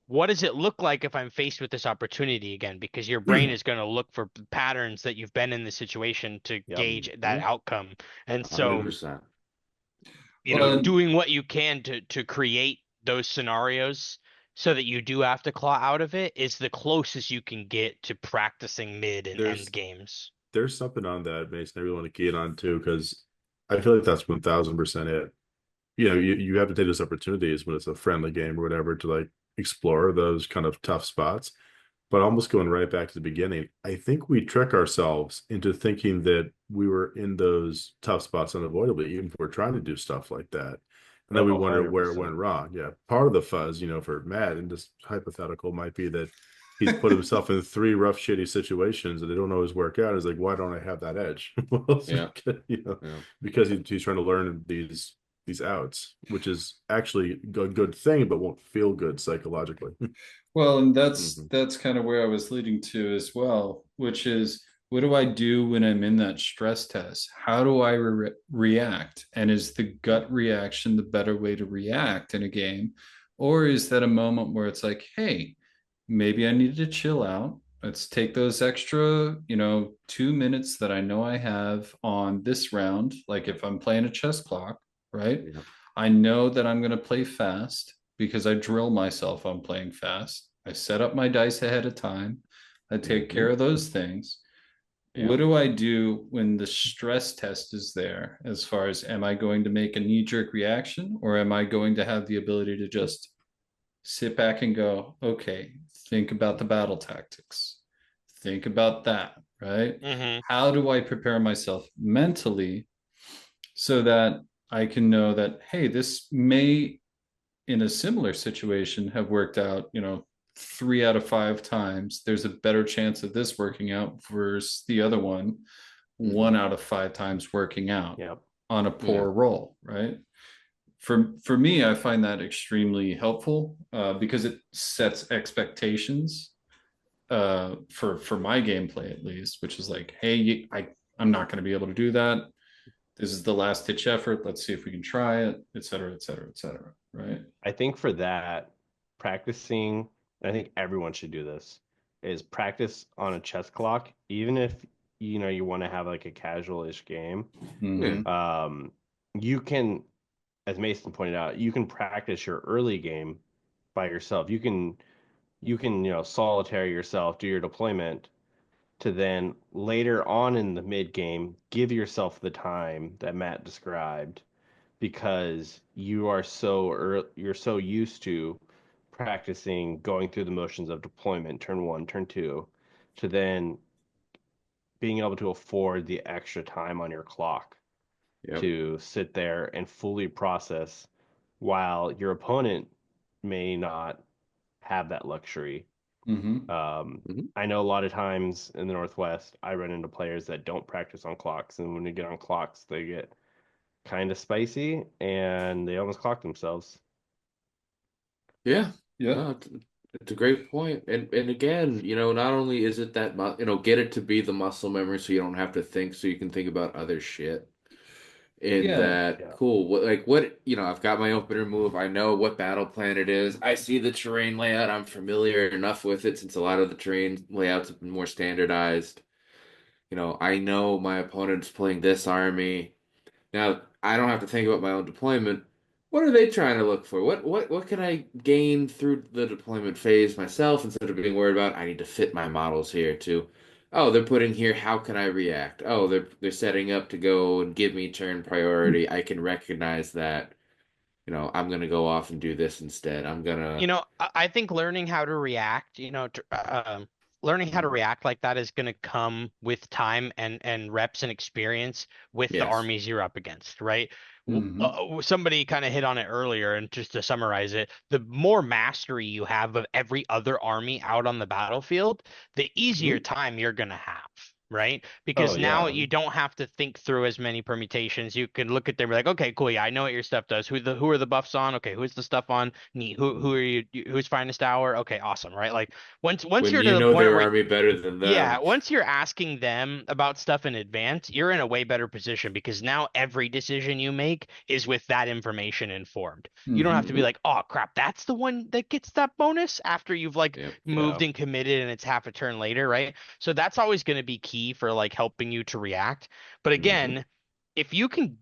what does it look like if I'm faced with this opportunity again? Because your brain is going to look for patterns that you've been in the situation to Yep. gauge that Hmm. outcome. And so, 100%. Well, doing what you can to create those scenarios so that you do have to claw out of it is the closest you can get to practicing mid and end There's games. there's something on that, Mason. I really want to key in on too, because I feel like that's 1000% it. You have to take those opportunities when it's a friendly game or whatever to like explore those kind of tough spots. But almost going right back to the beginning, I think we trick ourselves into thinking that we were in those tough spots unavoidably, even if we're trying to do stuff like that. And then Oh, we wonder where it 100%. went wrong. Yeah. Part of the fuzz, for Matt in this hypothetical might be that he's put himself in three rough, shitty situations that they don't always work out. He's like, why don't I have that edge? Well, it's Yeah. because, Yeah. because he's trying to learn these outs, which is actually a good thing, but won't feel good psychologically. well, and that's Hmm. that's kind of where I was leading to as well, which is what do I do when I'm in that stress test? How do I react? And is the gut reaction the better way to react in a game? Or is that a moment where it's like, hey, maybe I need to chill out. Let's take those extra, 2 minutes that I know I have on this round. Like if I'm playing a chess clock, right? Yeah. I know that I'm going to play fast because I drill myself on playing fast. I set up my dice ahead of time. I take Hmm. care of those things. Yeah. What do I do when the stress test is there? As far as, am I going to make a knee jerk reaction, or am I going to have the ability to just sit back and go, okay, think about the battle tactics, think about that, right? Hmm. How do I prepare myself mentally so that I can know that, hey, this may, in a similar situation, have worked out, 3 out of 5 times. There's a better chance of this working out versus the other one, Hmm. 1 out of 5 times working out Yeah. on a Yeah. poor roll, right? For me, I find that extremely helpful because it sets expectations for my gameplay at least, which is like, hey, I'm not going to be able to do that. This is the last ditch effort. Let's see if we can try it, et cetera, et cetera, et cetera. Right. I think for that, practicing, and I think everyone should do this, is practice on a chess clock, even if you want to have like a casual-ish game. Yeah. Mm-hmm. You can, as Mason pointed out, you can practice your early game by yourself. You can solitaire yourself, do your deployment, to then later on in the mid game give yourself the time that Matt described because you're so used to practicing going through the motions of deployment, turn one, turn two, to then being able to afford the extra time on your clock Yep. to sit there and fully process while your opponent may not have that luxury. Mm-hmm. Hmm. I know a lot of times in the Northwest, I run into players that don't practice on clocks, and when they get on clocks, they get kind of spicy and they almost clock themselves. Yeah. Yep. No, it's a great point. And again, not only is it that get it to be the muscle memory so you don't have to think, so you can think about other shit. In Yeah. that, Yeah. cool. I've got my opener move. I know what battle plan it is. I see the terrain layout. I'm familiar enough with it since a lot of the terrain layouts have been more standardized. I know my opponent's playing this army. Now, I don't have to think about my own deployment. What are they trying to look for? What can I gain through the deployment phase myself instead of being worried about I need to fit my models here too. Oh, they're putting here, how can I react? Oh, they're setting up to go and give me turn priority. I can recognize that, I'm gonna go off and do this instead. I'm gonna I think learning how to react, learning how to react like that is going to come with time and reps and experience with the yes. armies you're up against, right? Mm-hmm. Somebody kind of hit on it earlier, and just to summarize it, the more mastery you have of every other army out on the battlefield, the easier Mhm. time you're going to have. Right? Oh Because now yeah. you don't have to think through as many permutations. You can look at them and be like, okay, cool, yeah, I know what your stuff does. Who are the buffs on? Okay, who's the stuff on? Neat. Who are who's finest hour? Okay, awesome, right? Like once When you're to you the know point their where army better than yeah, them. once you're asking them about stuff in advance, you're in a way better position because now every decision you make is with that information informed. You don't Mm-hmm. have to be Mhm. like, oh crap, that's the one that gets that bonus after you've like Yep. moved Yeah. and committed and it's half a turn later, right? So that's always going to be key for like helping you to react. But Hmm. again, if you can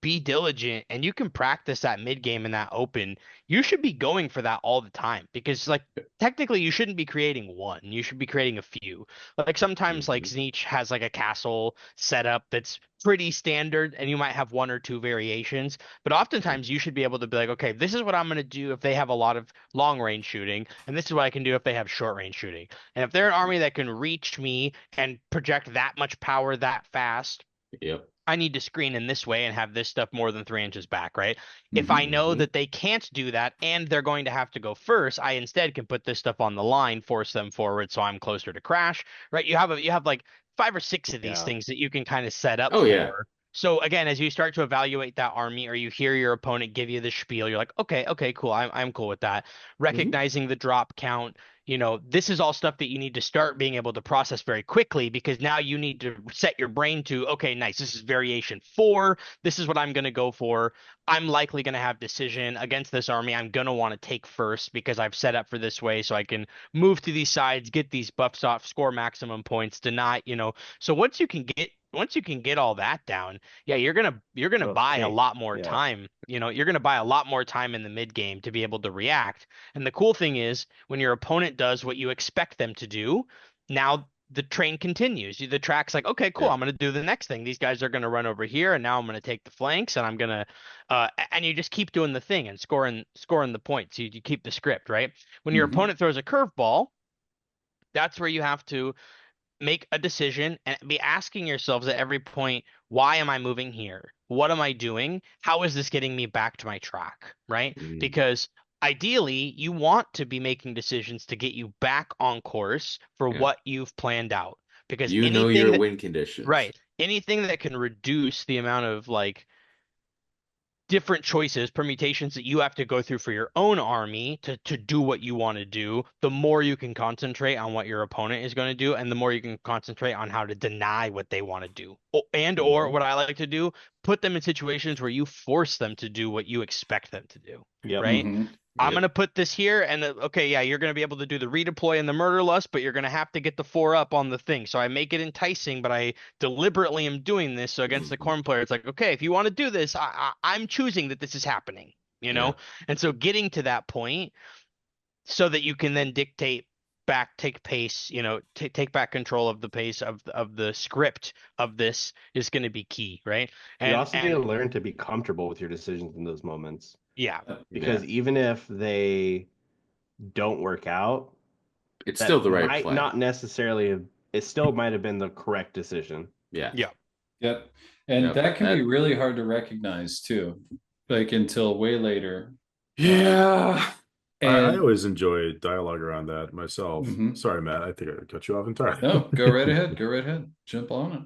be diligent and you can practice that mid game and that open, you should be going for that all the time because like technically you shouldn't be creating one. You should be creating a few. Like sometimes like Hmm. Zneach has like a castle setup that's pretty standard and you might have one or two variations, but oftentimes you should be able to be like, okay, this is what I'm going to do if they have a lot of long range shooting, and this is what I can do if they have short range shooting. And if they're an army that can reach me and project that much power that fast, Yep. I need to screen in this way and have this stuff more than 3 inches back, right? If I Mm-hmm. know Hmm. that they can't do that and they're going to have to go first, I instead can put this stuff on the line, force them forward so I'm closer to crash, right? You have like 5 or 6 of these Yeah. things that you can kind of set up Oh yeah. for. So again, as you start to evaluate that army or you hear your opponent give you the spiel, you're like, okay, okay, cool. I'm cool with that. Hmm. Recognizing the drop count, this is all stuff that you need to start being able to process very quickly because now you need to set your brain to, okay, nice. This is variation 4. This is what I'm going to go for. I'm likely going to have decision against this army. I'm going to want to take first because I've set up for this way so I can move to these sides, get these buffs off, score maximum points, deny. So once you can get once you can get all that down, yeah, you're gonna buy a Okay. lot more Yeah. time. You're gonna buy a lot more time in the mid game to be able to react. And the cool thing is when your opponent does what you expect them to do, now the train continues. The track's like, okay, cool, Yeah. I'm gonna do the next thing. These guys are gonna run over here, and now I'm gonna take the flanks, and I'm gonna and you just keep doing the thing and scoring the points. You keep the script, right? When your Mhm. opponent throws a curveball, that's where you have to make a decision and be asking yourselves at every point, why am I moving here? What am I doing? How is this getting me back to my track? Right? Mhm. Because ideally, you want to be making decisions to get you back on course for Yeah. what you've planned out. Because You know anything your that, win conditions. right, anything that can reduce the amount of like different choices, permutations that you have to go through for your own army to do what you want to do, the more you can concentrate on what your opponent is going to do, and the more you can concentrate on how to deny what they want to do. And or Mhm. what I like to do, put them in situations where you force them to do what you expect them to do, Yep. right? Mhm. I'm Yep. gonna put this here, and okay, yeah, you're gonna be able to do the redeploy and the murder lust, but you're gonna have to get the 4 up on the thing. So I make it enticing, but I deliberately am doing this. So against the Mhm. corn player, it's like, okay, if you want to do this, I'm choosing that this is happening, you Yeah. know? And so getting to that point so that you can then dictate back, take pace, take back control of the pace of the script of this is going to be key, right? You And also need to and learn to be comfortable with your decisions in those moments. yeah, Because Yeah. even if they don't work out, It's still that the right might play. not necessarily have, it still might have been the correct decision. Yeah. yeah, Yep. And Yep. that can be That. really hard to recognize too, like until way later. Yeah. I And always enjoy dialogue around that myself. mhm. Sorry, Matt. I think I cut you off entirely. No, go right ahead. Go right ahead. Jump on it.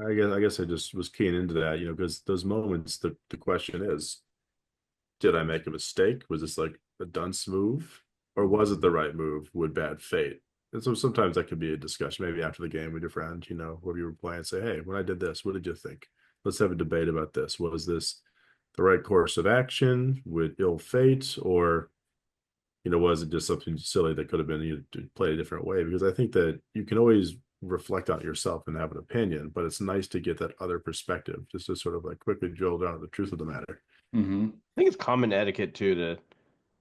I guess I just was keen into that, because those moments, the question is, did I make a mistake? Was this like a dunce move? Or was it the right move with bad fate? And so sometimes that could be a discussion, maybe after the game with your friend, whoever you were playing, say, hey, when I did this, what did you think? Let's have a debate about this. Was this the right course of action with ill fate? Or, was it just something silly that could have been played a different way? Because I think that you can always reflect on it yourself and have an opinion, but it's nice to get that other perspective, just to sort of like quickly drill down to the truth of the matter. Mhm. I think it's common etiquette too to,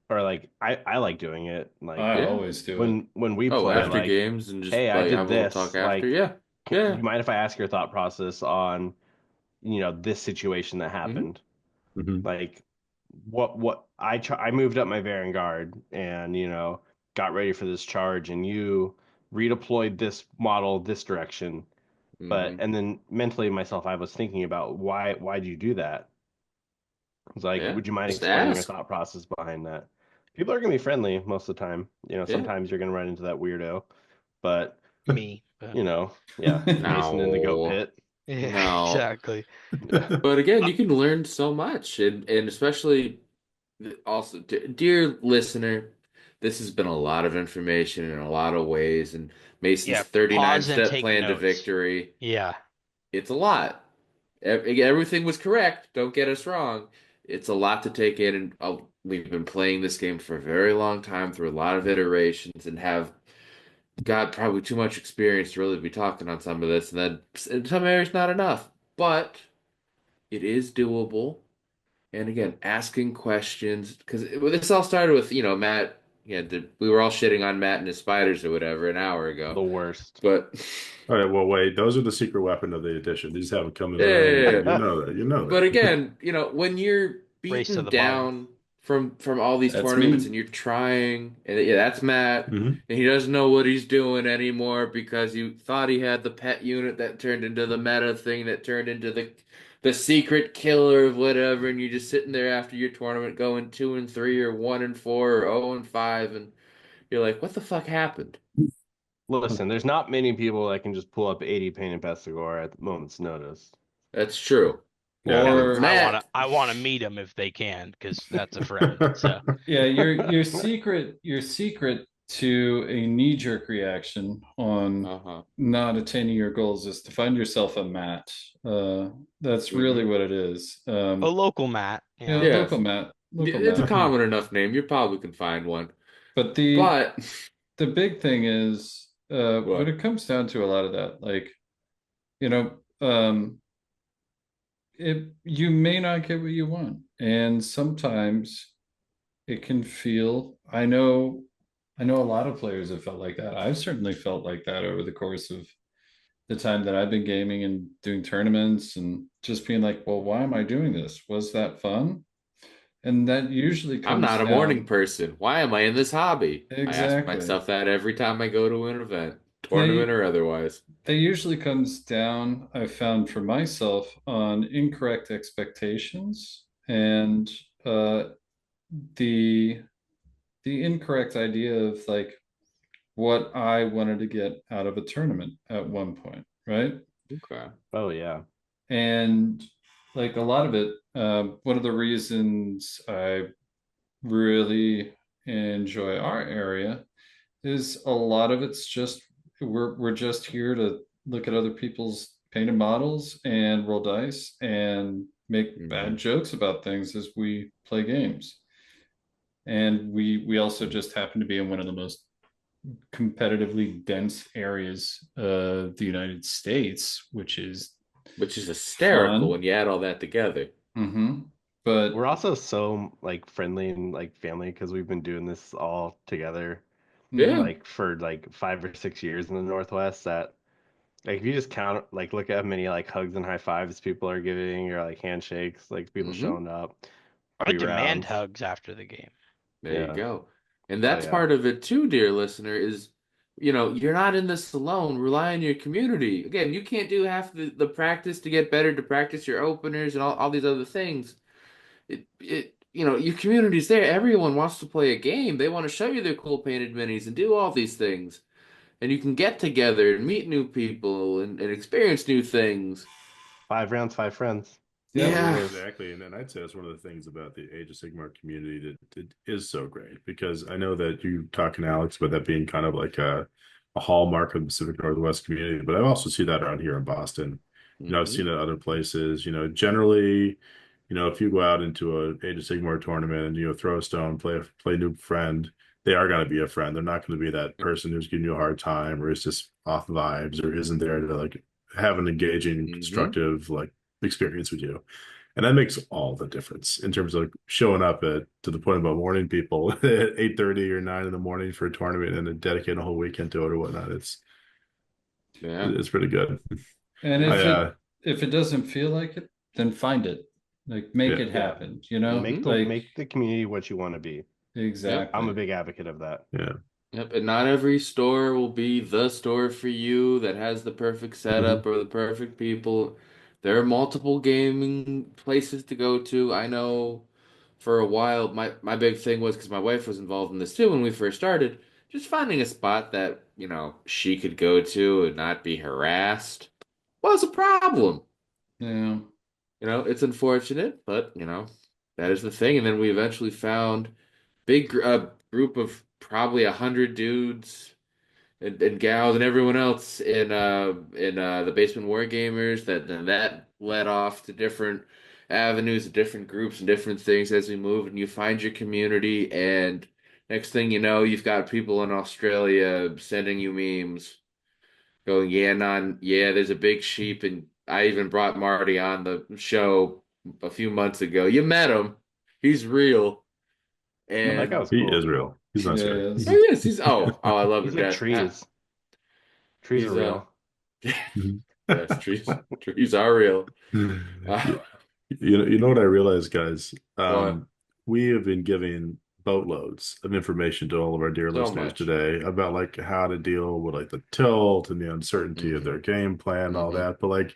or like I like doing it. Like I Yeah. always do it. when we Oh, play, after like, games and just hey, I like did have a little talk this. after. Like, Yeah. do Yeah. you mind if I ask your thought process on, this situation that Hmm. happened? Mhm. Like, I moved up my Vanguard and got ready for this charge, and you redeployed this model this direction. But Hmm. and then mentally myself, I was thinking about why do you do that? It's like, Yeah. would you mind Just explaining your ask. thought process behind that? People are gonna be friendly most of the time. Yeah. Sometimes you're gonna run into that weirdo, but me, but yeah, Mason in the goat No. pit. yeah, No. exactly. Yeah. But again, you can learn so much, and especially also, dear listener, this has been a lot of information in a lot of ways, and Mason's Yeah, 39 pause and step take plan to notes. victory. Yeah. It's a lot. Everything was correct. Don't get us wrong. It's a lot to take in, and we've been playing this game for a very long time through a lot of iterations, and have got probably too much experience to really be talking on some of this, and then in some areas not enough. But it is doable. And again, asking questions, because this all started with, Matt. Yeah, we were all shitting on Matt and his spiders or whatever an hour ago. The worst. But All right, well, wait, those are the secret weapon of the edition. These haven't come in yeah, their own yeah, yet. yeah. You know that. You know But that. again, when you're Race to beaten the bottom. down from all these That's tournaments me. and you're trying, and yeah, that's Matt, Hmm. and he doesn't know what he's doing anymore because you thought he had the pet unit that turned into the meta thing that turned into the secret killer of whatever, and you're just sitting there after your tournament going 2-3 or 1-4 or 0-5, and you're like, what the fuck happened? Listen, there's not many people that can just pull up 80 painted Pestigore at the moment's notice. That's true. Yeah. Yeah, And Or I wanna meet them if they can, because that's a friend. So yeah, your secret to a knee-jerk reaction on uh-huh. not attaining your goals is to find yourself a mat. That's really Hmm. what it is. a local Matt, Yeah, Yes. local mat, local It's a mat. Mhm. common enough name. You probably can find one. But the But the big thing is when what? it comes down to a lot of that, like you know, you may not get what you want, and sometimes it can feel. I know a lot of players have felt like that. I've certainly felt like that over the course of the time that I've been gaming and doing tournaments and just being like, well, why am I doing this? Was that fun? And that usually I'm comes not a morning down person. Why am I in this hobby? I ask exactly. myself that every time I go to an event, tournament They or otherwise. they usually comes down, I've found for myself, on incorrect expectations and uh the the incorrect idea of like what I wanted to get out of a tournament at one point, right? Okay. Oh yeah. And like a lot of it, one of the reasons I really enjoy our area is a lot of it's just we're just here to look at other people's painted models and roll dice and make Hmm. bad jokes about things as we play games. And we also just happen to be in one of the most competitively dense areas of the United States, which is Which is hysterical fun. when you add all that together. But We're also so like friendly and like family because we've been doing this all together Yeah. mhm, like for like 5 or 6 years in the Northwest that like if you just count like look at how many like hugs and high fives people are giving or like handshakes, like people Hmm. showing up, I demand pre-rounds. hugs after the game. There you Yeah. go. And So that's yeah. part of it too, dear listener, is you're not in this alone. Rely on your community. Again, you can't do half the practice to get better to practice your openers and all these other things. Your community's there. Everyone wants to play a game. They want to show you their cool painted minis and do all these things. And you can get together and meet new people and experience new things. 5 rounds, 5 friends. That's what yep. it Yeah. is. Exactly. And I'd say that's one of the things about the Age of Sigmar community that is so great because I know that you talking Alex about that being kind of like a hallmark of the Pacific Northwest community, but I also see that around here in Boston. I've Hmm. seen it other places. Generally, if you go out into a Age of Sigmar tournament and throw a stone, play a new friend, they are going to be a friend. They're not going to be that person who's giving you a hard time or is just off vibes or isn't there to like have an engaging, Hmm. constructive like experience with you. And that makes all the difference in terms of showing up to the point about warning people at 8:30 or 9 in the morning for a tournament and then dedicating a whole weekend to it or whatnot. Yeah. It's pretty good. And I if it doesn't feel like it, then find it. Like make Yeah. it Yeah. happen, you know? Hmm. Like Make the community what you want to be. Yep. I'm a exactly. big advocate of that. Yeah. Yep, and not every store will be the store for you that has the perfect Mhm. setup or the perfect people. There are multiple gaming places to go to. I know for a while my big thing was because my wife was involved in this too when we first started, just finding a spot that, she could go to and not be harassed was a problem. Yeah. It's unfortunate, but that is the thing. And then we eventually found group of probably 100 dudes and gals and everyone else in the Basement War Gamers that led off to different avenues, different groups and different things as we moved, and you find your community, and next thing you know, you've got people in Australia sending you memes going, yeah, non, yeah, there's a big sheep, and I even brought Marty on the show a few months ago. You met him. He's real. No, that guy And was He cool. is real. He's a nice Yeah, guy. it oh is. yes, he's I love He's him to like death. trees. Trees are He's real. Mhm. yes, trees are real. Uh, Yeah. You know what I realized, guys? what? We have been giving boatloads of information to all of our dear So listeners much. today about like how to deal with like the tilt and the uncertainty of Hmm. their game plan, all Hmm. that. But like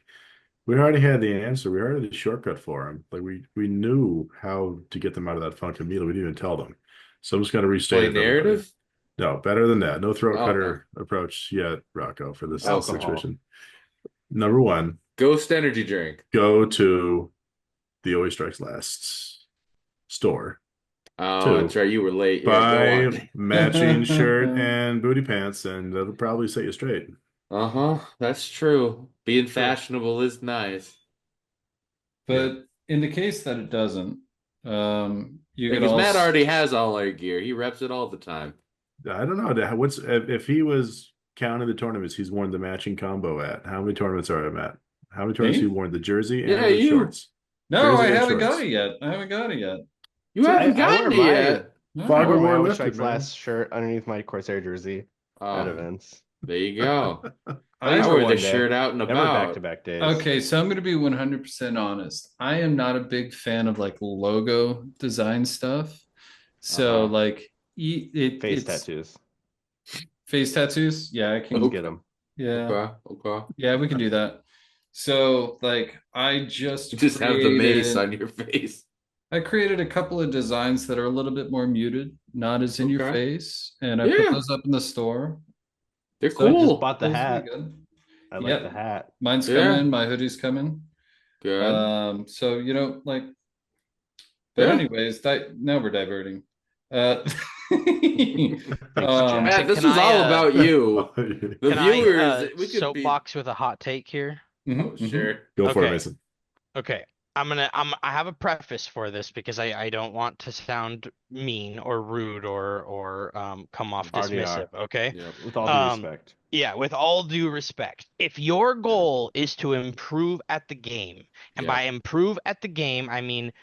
we already had the answer. We already had the shortcut for them. Like we knew how to get them out of that funk immediately. We didn't even tell them. So I'm just gonna restate Play it for everybody. narrative? No, better than that. No throat Oh no. cutter approach yet, Rocco, for this Okay. Alcohol. situation. Number one, Ghost energy drink. go to the Always Strikes Last store. Oh, that's Two, right. You were late. Yeah, go buy on. matching shirt and booty pants, and that'll probably set you straight. Uh-huh. That's true. Being True. fashionable is nice. Yeah. But in the case that it doesn't, you could Because Matt also already has all our gear. He reps it all the time. I don't know. What's if he was counting the tournaments he's worn the matching combo at. How many tournaments are you at? How many tournaments have Me? you worn the jersey Yeah, and the you. shorts? No, I Jersey and haven't got shorts. it yet. I haven't got it yet. You So haven't I wear gotten it my yet. I five or wear my more No. Always lifted, Strikes man. Last shirt underneath my Corsair jersey at Oh, events. there you go. At I least I for wear one this day. shirt out and Never about. back-to-back days. okay, so I'm going to be 100% honest. I am not a big fan of like logo design stuff. So Uh-huh. like Face it's tattoos. face tattoos. Yeah, I Let's can. get Okay. them. Yeah, Okay. Okay. yeah, we can do that. So like I You just just have the mace created on your face. I created a couple of designs that are a little bit more muted, not as in your Okay. face, and I put Yeah, those up in the store. they're So I just cool. bought the those will be hat. good. I like the Yep, hat. mine's Yeah, coming. My hoodie's coming. good. So like, but Yeah. anyways, that now we're diverting. Uh, Thanks, um, Matt, Jack. this Can was I all about you. The can I viewers, we could be. soapbox with a hot take here? Oh, mhm, mhm. sure. Go for it, Okay. Mason. Okay. I have a preface for this because I don't want to sound mean or rude or come off Already are. dismissive, okay? Yep. With all due Um respect. yeah, with all due respect. If your Yeah. goal is to improve at the game, and Yeah. by improve at the game, I mean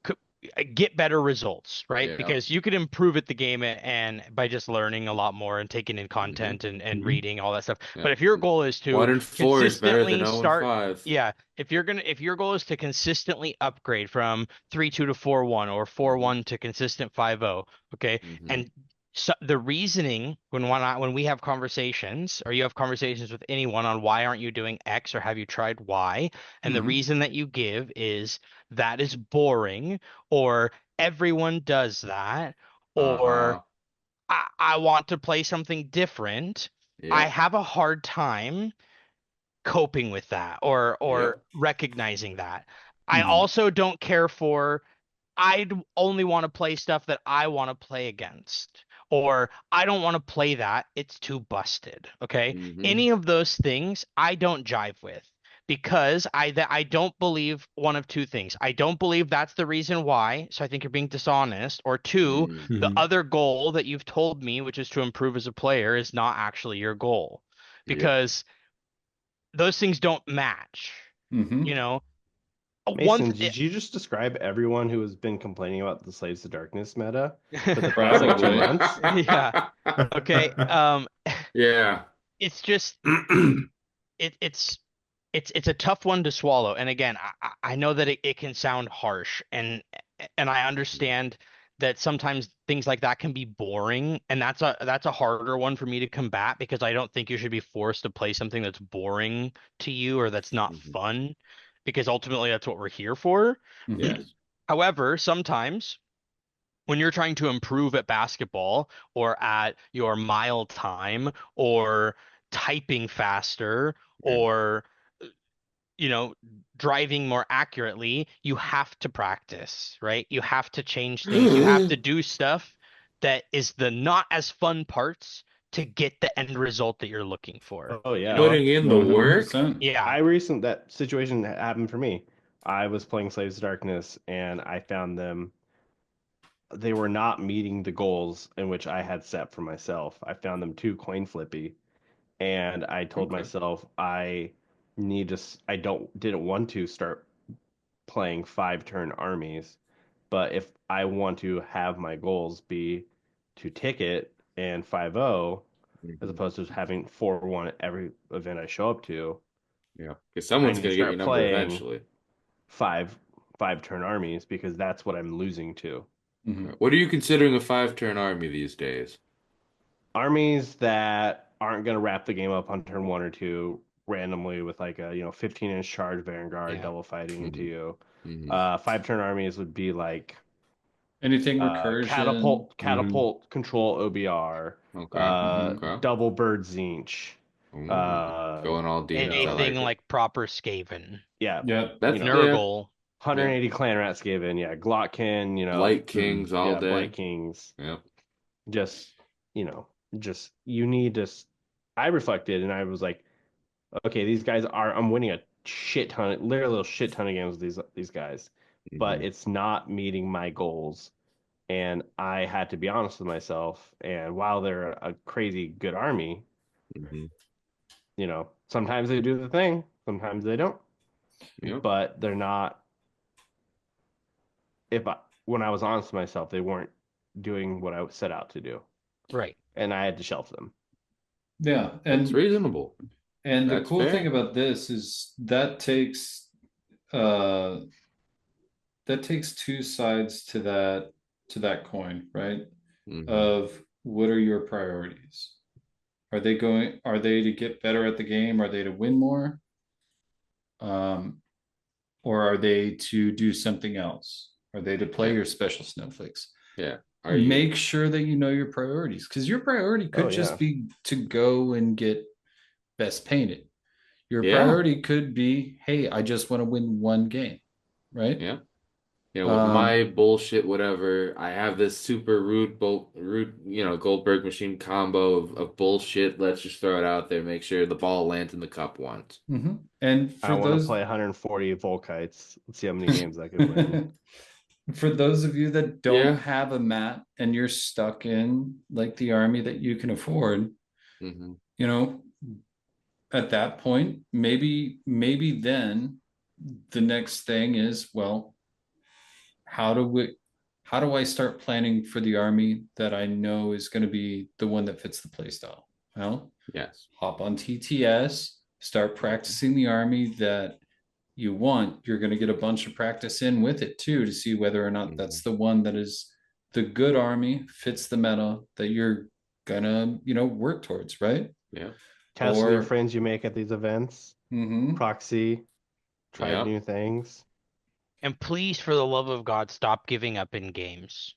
c- get better results, right? Yeah. Because you could improve at the game and by just learning a lot more and taking in Hmm. content and Hmm. reading all that stuff. Yeah. But if your goal is to 1-4 is better than consistently 0 and start, 5. yeah, if your goal is to consistently upgrade from 3-2 to 4-1 or 4-1 to consistent 5-0, okay? Hmm. And so the reasoning when we have conversations or you have conversations with anyone on why aren't you doing X or have you tried Y, and the Mhm. reason that you give is that is boring or everyone does that, or Uh-huh. I want to play something different. I Yep. have a hard time coping with that or Yep. recognizing that. I Mhm. also don't care for I'd only want to play stuff that I want to play against. Or I don't want to play that. It's too busted. Okay. Hmm. Any of those things I don't jive with because I don't believe one of two things. I don't believe that's the reason why. So I think you're being dishonest. Or two, Mm. the Hmm. other goal that you've told me, which is to improve as a player, is not actually your goal Yep. because those things don't match. You Mhm. know, one, Mason, did you just describe everyone who has been complaining about the Slaves to Darkness meta for the past like 2 Probably. months? yeah. Okay. Yeah. It's just it it's a tough one to swallow. And again, I know that it can sound harsh and I understand that sometimes things like that can be boring. And that's a harder one for me to combat because I don't think you should be forced to play something that's boring to you or that's not Mhm. fun, because ultimately that's what we're here for. Mhm. Yes. However, sometimes when you're trying to improve at basketball or at your mile time or typing faster Yeah. or you know driving more accurately, you have to practice, right? You have to change things, you have to do stuff that is the not as fun parts to get the end result that you're looking for, Oh you yeah. know. Putting in the work. 100%. Yeah. That situation happened for me. I was playing Slaves to Darkness and I found they were not meeting the goals in which I had set for myself. I found them too coin flippy, and I told Okay. myself I didn't want to start playing 5 turn armies, but if I want to have my goals be to ticket and 5-0 as Hmm. opposed to having 4-1 at every event I show up to, Yeah. Because I someone's need to gonna get your start number playing eventually. five 5 turn armies because that's what I'm losing to. Mhm. Okay. What are you considering a 5-turn army these days? Armies that aren't going to wrap the game up on turn 1 or 2 randomly with like a 15-inch charge vanguard Yeah. double fighting into Hmm. you. Hmm. 5 turn armies would be like Anything recursion. Hmm. catapult control OBR, Okay. Mhm. Okay. double bird Zinch. Ooh. Uh, Going all demons. I Anything like it. like proper Skaven, yeah, Yep. That's Yep. yeah. Nurgle. Yeah. 180 clan rats given. Yeah, Glockkin. Blight Hmm. Kings all Yeah, Blight day. Kings. Yep. Just you know, just you need to. I reflected and I was like, okay, these guys are. I'm winning a shit ton, literally a shit ton of games with these guys, but Hmm. it's not meeting my goals. And I had to be honest with myself. And while they're a crazy good army, Mhm. You know, sometimes they do the thing, sometimes they don't. Yep. But they're not. When I was honest with myself, they weren't doing what I set out to do, Right. and I had to shelf them. Yeah, That's reasonable. and the That's cool thing fair. about this is uh that takes two sides to that coin, right? Hmm. Of what are your priorities? Are they to get better at the game? Are they to win more? Um, or are they to do something else? Are they to play Yeah. your special snowflakes? Yeah. Are you? Make sure that you know your priorities, because your priority Oh could yeah, just be to go and get best painted. Your Yeah. priority could be, hey, I just want to win one game, right? Yeah. With Um, my bullshit, whatever, I have this super rude, Goldberg machine combo of bullshit. Let's just throw it out there, make sure the ball lands in the cup once. mhm. And I for want to those play 140 Volkites. Let's see how many games I could win. for those of you that don't Yeah. have a mat and you're stuck in like the army that you can afford, Hmm. you know, at that point, maybe then the next thing is, well, how do we how do I start planning for the army that I know is going to be the one that fits the playstyle? Well, Yes. hop on TTS, start practicing the army that you want. You're going to get a bunch of practice in with it too to see whether or not Hmm. that's the one that is the good army, fits the meta that you're gonna, work towards, right? Yeah. Test with your Or friends you make at these events. mhm. Proxy, try Yeah. new things. And please, for the love of God, stop giving up in games.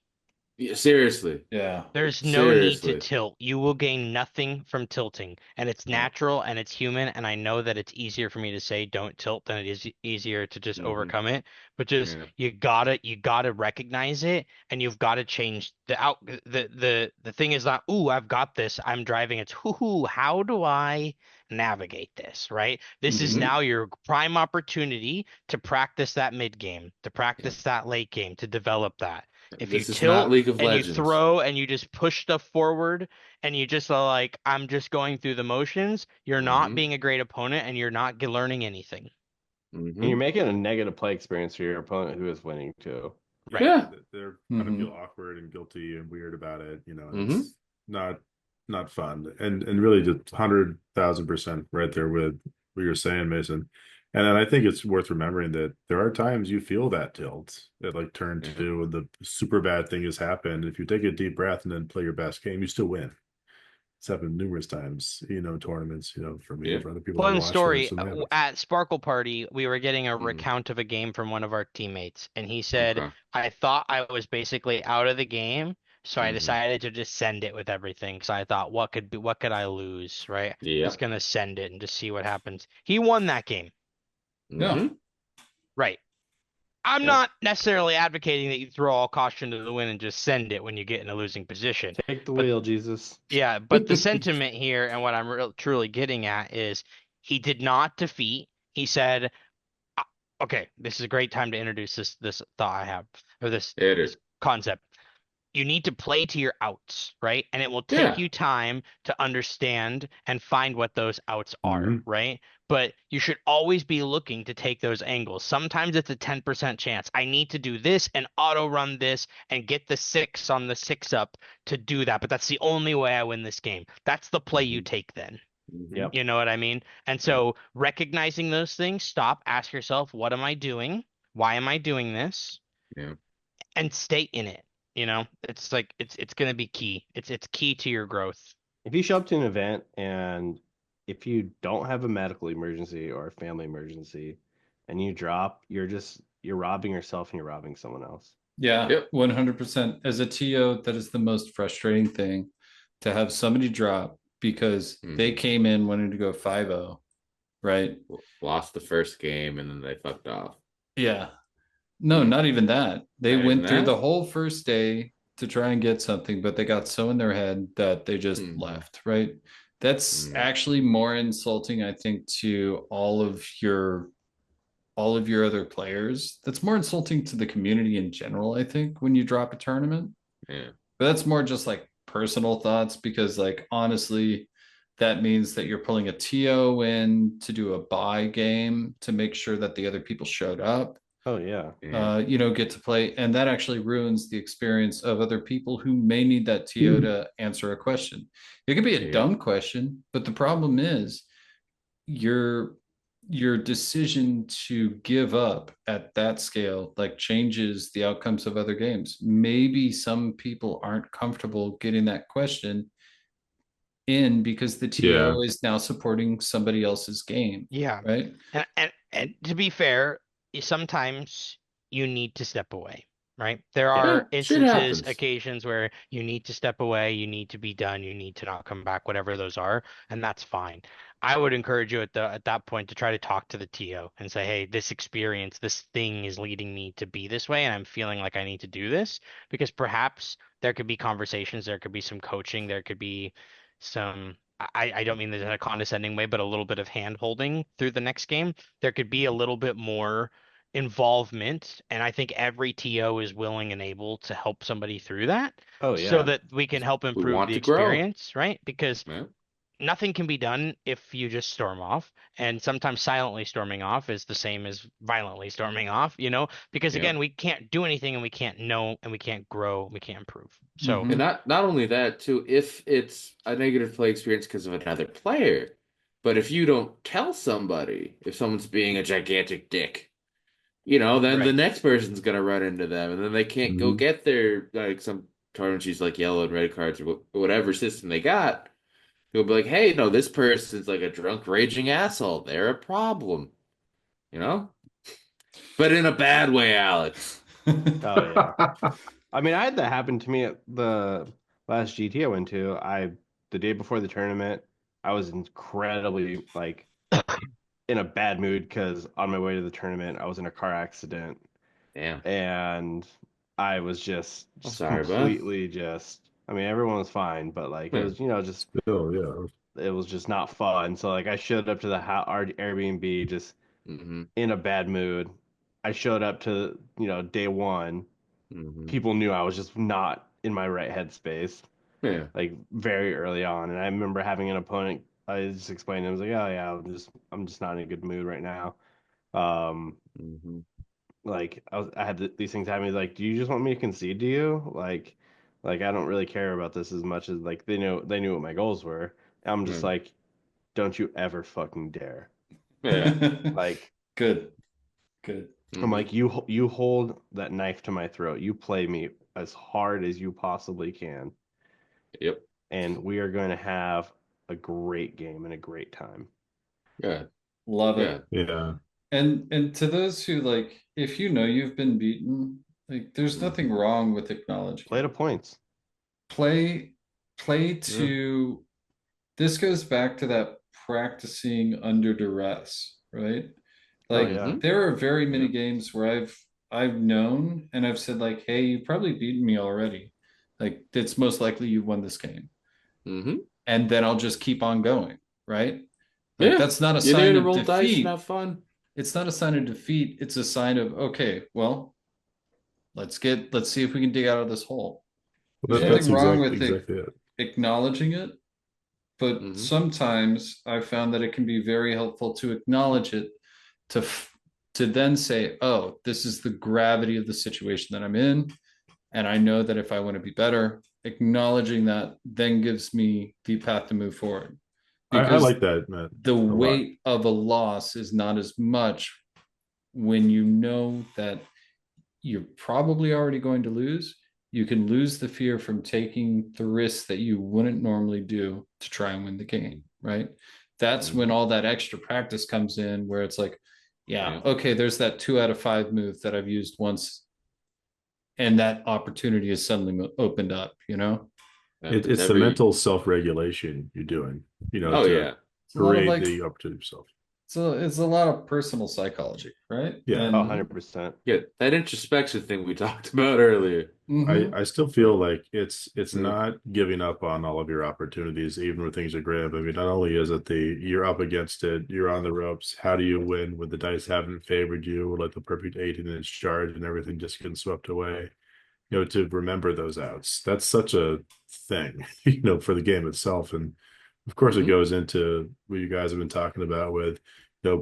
Yeah. Seriously. Yeah. There's no need to Seriously. tilt. You will gain nothing from tilting. And it's No. natural and it's human. And I know that it's easier for me to say don't tilt than it is easier to just Hmm. overcome it. But just Yeah. you gotta recognize it and you've got to change the thing is not, ooh, I've got this. I'm driving. It's hoo, how do I navigate this? Right? This is Mhm. now your prime opportunity to practice that mid game, to Yeah. practice that late game, to develop that. If you This is not tilt League of and you Legends. throw and you just push stuff forward and you just are like, I'm just going through the motions, you're not Hmm. being a great opponent and you're not learning anything. And you're Hmm. making a negative play experience for your opponent who is winning too. Right. Yeah, Yeah. they're gonna feel Mhm. awkward and guilty and weird about it, and Hmm. it's not fun. And really just 100,000% right there with what you're saying, Mason. And then I think it's worth remembering that there are times you feel that tilt at like turn Yeah. two when the super bad thing has happened. If you take a deep breath and then play your best game, you still win. It's happened numerous times, tournaments, for me, Yeah. for other people I Fun watch that story. it's happened. At Sparkle Party, we were getting a Hmm. recount of a game from one of our teammates, and he said, Okay. I thought I was basically out of the game, so I Hmm. decided to just send it with everything. So I thought, what could I lose, right? Just Yeah. gonna send it and just see what happens. He won that game. Yeah. Hmm. Right. I'm Yeah. not necessarily advocating that you throw all caution to the wind and just send it when you get in a losing position. Take the But wheel, Jesus. yeah, but the sentiment here and what I'm truly getting at is he did not defeat. He said, "Uh, okay, this is a great time to introduce this thought I have or Hit this it. concept. You need to play to your outs, right? And it will take Yeah. you time to understand and find what those outs are, Mhm. right? But you should always be looking to take those angles. Sometimes it's a 10% chance. I need to do this and auto run this and get the six on the six up to do that. But that's the only way I win this game. That's the play you Hmm. take then. Hmm. Yep. You know what I mean? And Yeah. so recognizing those things, stop, ask yourself, what am I doing? Why am I doing this? Yeah. And stay in it. It's like it's gonna be key. It's key to your growth. If you show up to an event and if you don't have a medical emergency or a family emergency and you drop, you're robbing yourself and you're robbing someone else. Yeah, Yep. 100%. As a TO, that is the most frustrating thing, to have somebody drop because they Hmm. came in wanting to go 5-0, right? Lost the first game and then they fucked off. Yeah. No, Hmm. not even that. They Not even went through the that. whole first day to try and get something, but they got so in their head that they just Hmm. left, right? That's Hmm. actually more insulting, I think, to all of your other players. That's more insulting to the community in general, I think, when you drop a tournament. Yeah. But that's more just like personal thoughts because, like, honestly, that means that you're pulling a TO in to do a buy game to make sure that the other people showed up, Oh yeah. Yeah. get to play. And that actually ruins the experience of other people who may need that TO to answer a question. It could be a Yeah. dumb question, but the problem is your your decision to give up at that scale like changes the outcomes of other games. Maybe some people aren't comfortable getting that question in because the Yeah. TO is now supporting somebody else's game, Yeah. right? And to be fair, sometimes you need to step away, right? There Yeah. Yeah, are shit instances, happens. occasions where you need to step away, you need to be done, you need to not come back, whatever those are, and that's fine. I would encourage you at that point to try to talk to the TO and say, "Hey, this experience, this thing is leading me to be this way, and I'm feeling like I need to do this," because perhaps there could be conversations, there could be some coaching, there could be some I don't mean this in a condescending way, but a little bit of hand holding through the next game. There could be a little bit more involvement, and I think every TO is willing and able to help somebody through that Oh so yeah. that we can help We improve want the to grow. experience, right? Because Yeah. nothing can be done if you just storm off. And sometimes silently storming off is the same as violently storming off, because Yeah. again, we can't do anything and we can't know and we can't grow, and we can't improve. So, And Mm-hmm. not only that too, if it's a negative play experience because of another player, but if you don't tell somebody, if someone's being a gigantic dick, then the right. next person's gonna run into them, and then they can't go Mhm. get their like some tournaments use like yellow and red cards or whatever system they got. They'll be like, hey, no, this person's like a drunk raging asshole. They're a problem, you know? But in a bad way, Alex. Oh yeah. I mean, I had that happen to me at the last GT I went to. The day before the tournament, I was incredibly like in a bad mood because on my way to the tournament, I was in a car accident Damn. and I was just I'm just sorry, bud. completely just. I mean, everyone was fine, but like it Yeah. was, just Still, yeah. it was just not fun. So like I showed up to the our Airbnb just Mm-hmm. in a bad mood. I showed up to, day one. Mm-hmm. People knew I was just not in my right headspace, Yeah. like very early on. And I remember having an opponent. I just explained to him, I was like, "Oh yeah, I'm just not in a good mood right now." Um, Mm-hmm. like I had these things happen. He's like, "Do you just want me to concede to you? Like I don't really care about this as much as like they knew what my goals were." And I'm just Yeah. like, "Don't you ever fucking dare!" Yeah. Like Good, good. I'm Mm-hmm. like, you hold that knife to my throat. You play me as hard as you possibly can, Yep. and we are going to have a great game and a great time. Good. Love it. Good. Yeah. And to those who like, if you know you've been beaten, like there's nothing Mm-hmm. wrong with acknowledging Play to it. points. Play play Yeah. to this goes back to that practicing under duress, right? Oh Like yeah. Mm-hmm. there are very many Yeah. games where I've known and I've said like, hey, you've probably beaten me already. Like it's most likely you won this game. Mm-hmm. And then I'll just keep on going, right? Like Yeah. that's not a You're there sign to of roll dice and defeat. have fun. It's not a sign of defeat. It's a sign of, okay, well, let's see if we can dig out of this hole. Well, There's that, Yeah. nothing that's wrong with exactly it. acknowledging it, but Mm-hmm. sometimes I found that it can be very helpful to acknowledge it to to then say, oh, this is the gravity of the situation that I'm in, and I know that if I want to be better, acknowledging that then gives me the path to move forward I because like that, Matt, the a lot. weight of a loss is not as much when you know that you're probably already going to lose. You can lose the fear from taking the risks that you wouldn't normally do to try and win the game, right? That's when Mm-hmm. all that extra practice comes in, where it's like, yeah, Yeah. okay, there's that 2 out of 5 move that I've used once, and that opportunity is suddenly opened up, you know? Yeah. It, It's it's the every. mental self-regulation you're doing, Oh to yeah. It's a lot of create like, the opportunity yourself. it's a lot of personal psychology, right? Yeah. Oh, And 100%. Yeah. That introspection thing we talked about earlier. mhm. I still feel like it's not giving up on all of your opportunities, even when things are grim. I mean, not only is it you're up against it, you're on the ropes. How do you win when the dice haven't favored you, or like the perfect 18-inch charge and everything just getting swept away? To remember those outs. That's such a thing, for the game itself. And Of course, it Mhm. goes into what you guys have been talking about with,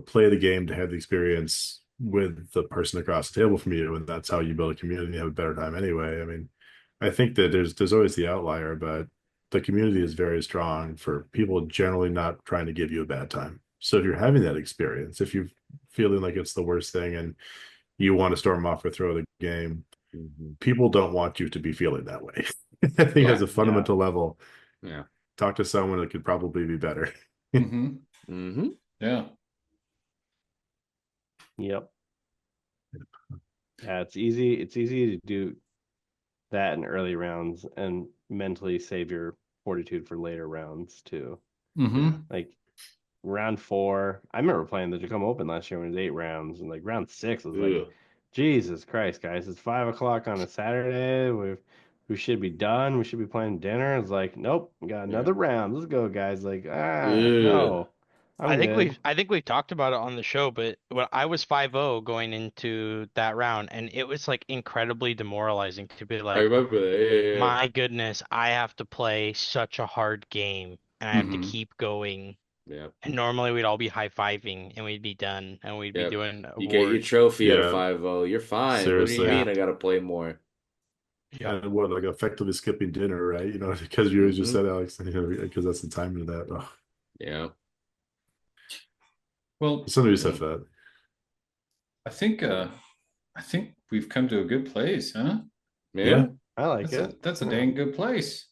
play the game to have the experience with the person across the table from you, and that's how you build a community and have a better time anyway. I mean, I think that there's always the outlier, but the community is very strong for people generally not trying to give you a bad time. So if you're having that experience, if you're feeling like it's the worst thing and you want to storm off or throw the game, Mhm. people don't want you to be feeling that way. I think as Yeah. a fundamental level, Yeah. talk to someone that could probably be better. Mm-hmm. Mm-hmm. Yeah. Yep. Yeah, it's easy. It's easy to do that in early rounds and mentally save your fortitude for later rounds too. Mm-hmm. Like round 4, I remember playing the Tacoma Open last year when it was 8 rounds, and like round 6 was like, Ugh. Jesus Christ, guys, it's 5 o'clock on a Saturday. We should be done. We should be playing dinner. It's like, nope, we got Yeah. another round. Let's go, guys. Like, Ugh. no, I'm good. I think we've talked about it on the show, but when I was 5-0 going into that round, and it was like incredibly demoralizing to be I like, remember that. Yeah. my goodness, I have to play such a hard game and I have to Mm-hmm. keep going. Yeah. And normally we'd all be high-fiving and we'd be done and we'd be Yep. doing You get your awards. trophy at a Yeah, 5-0. You're fine. What do you seriously. mean Yeah. I gotta play more? Yep. And what, like effectively skipping dinner, right? Because you just Mm-hmm. said, Alex, because that's the timing of that. Oh, Yeah. Well, somebody said that. I think we've come to a good place, huh? Yeah, Yeah. I like That's a it. that's a Yeah. dang good place.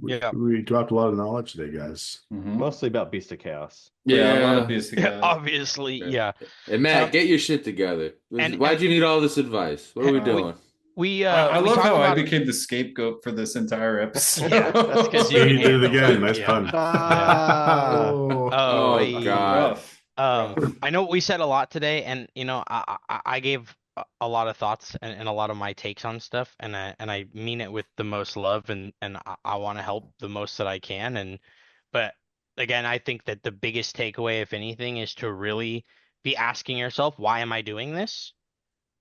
Yeah. we dropped a lot of knowledge today, guys. Mm-hmm. Mostly about Beast of Chaos. Yeah, a lot of Yeah. basic guys. Obviously, yeah. And Matt, Um, get your shit together. and Why'd you need all this advice? What are we doing? I we love talk how I about became the scapegoat for this entire episode. Yeah, that's 'cause you He did it handled again. it. Nice Yeah. pun. Ah, Oh, Oh, Oh God. rough. Rough. I know we said a lot today, and I gave a lot of thoughts and a lot of my takes on stuff, and I mean it with the most love, and I want to help the most that I can, but again, I think that the biggest takeaway, if anything, is to really be asking yourself, why am I doing this?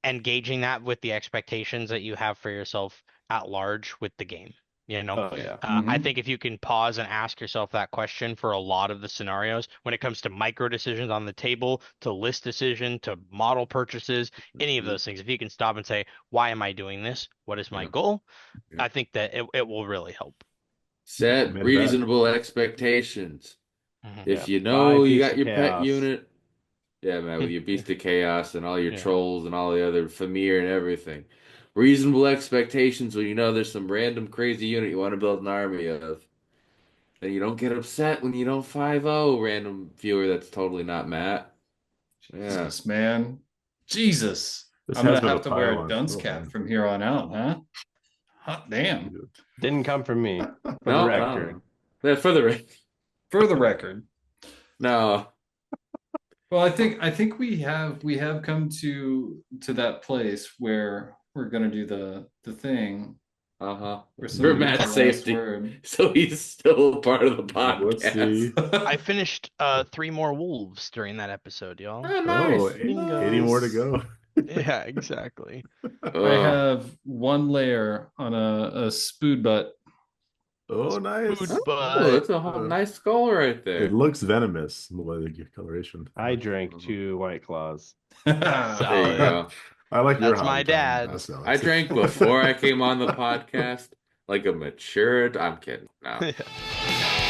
And gauging that with the expectations that you have for yourself at large with the game. You know, oh yeah. I Mm-hmm. think if you can pause and ask yourself that question for a lot of the scenarios, when it comes to micro decisions on the table, to list decision, to model purchases, any of Mhm. those things, if you can stop and say, why am I doing this? What is my Yeah. goal? Yeah. I think that it will really help. Set made a bet. reasonable expectations. Mhm. If Yeah. you Buy know you Beast got of your pet Chaos. unit, yeah, man, with your Beast of Chaos and all your Yeah. trolls and all the other Famir and everything. Reasonable expectations when you know there's some random crazy unit you want to build an army of. Then you don't get upset when you don't 5-0 random viewer that's totally not Matt. Yeah. Jesus, man. Jesus. This I'm has gonna been a have to wear a pile-on. dunce Oh, cap man. from here on out, huh? Hot damn. Didn't come from me, for the No, record. no. Yeah, for the record. For the record. No. Well, I think we have come to that place where we're gonna do the thing Uh-huh. where For somebody gets Matt's the last safety. word. So he's still part of the Let's see. podcast. I finished 3 more wolves during that episode, y'all. Oh, Oh, nice. 80 more to go. Yeah, exactly. I Oh. have one layer on a spood butt. Oh, nice. Food Oh, butt. that's a whole nice skull right there. It looks venomous in the way they give coloration. I drank 2 White Claws. There you Solid. go. I like your That's my hog time. dad's. That's Alex. I drank before I came on the podcast like a mature. I'm kidding. No. Yeah.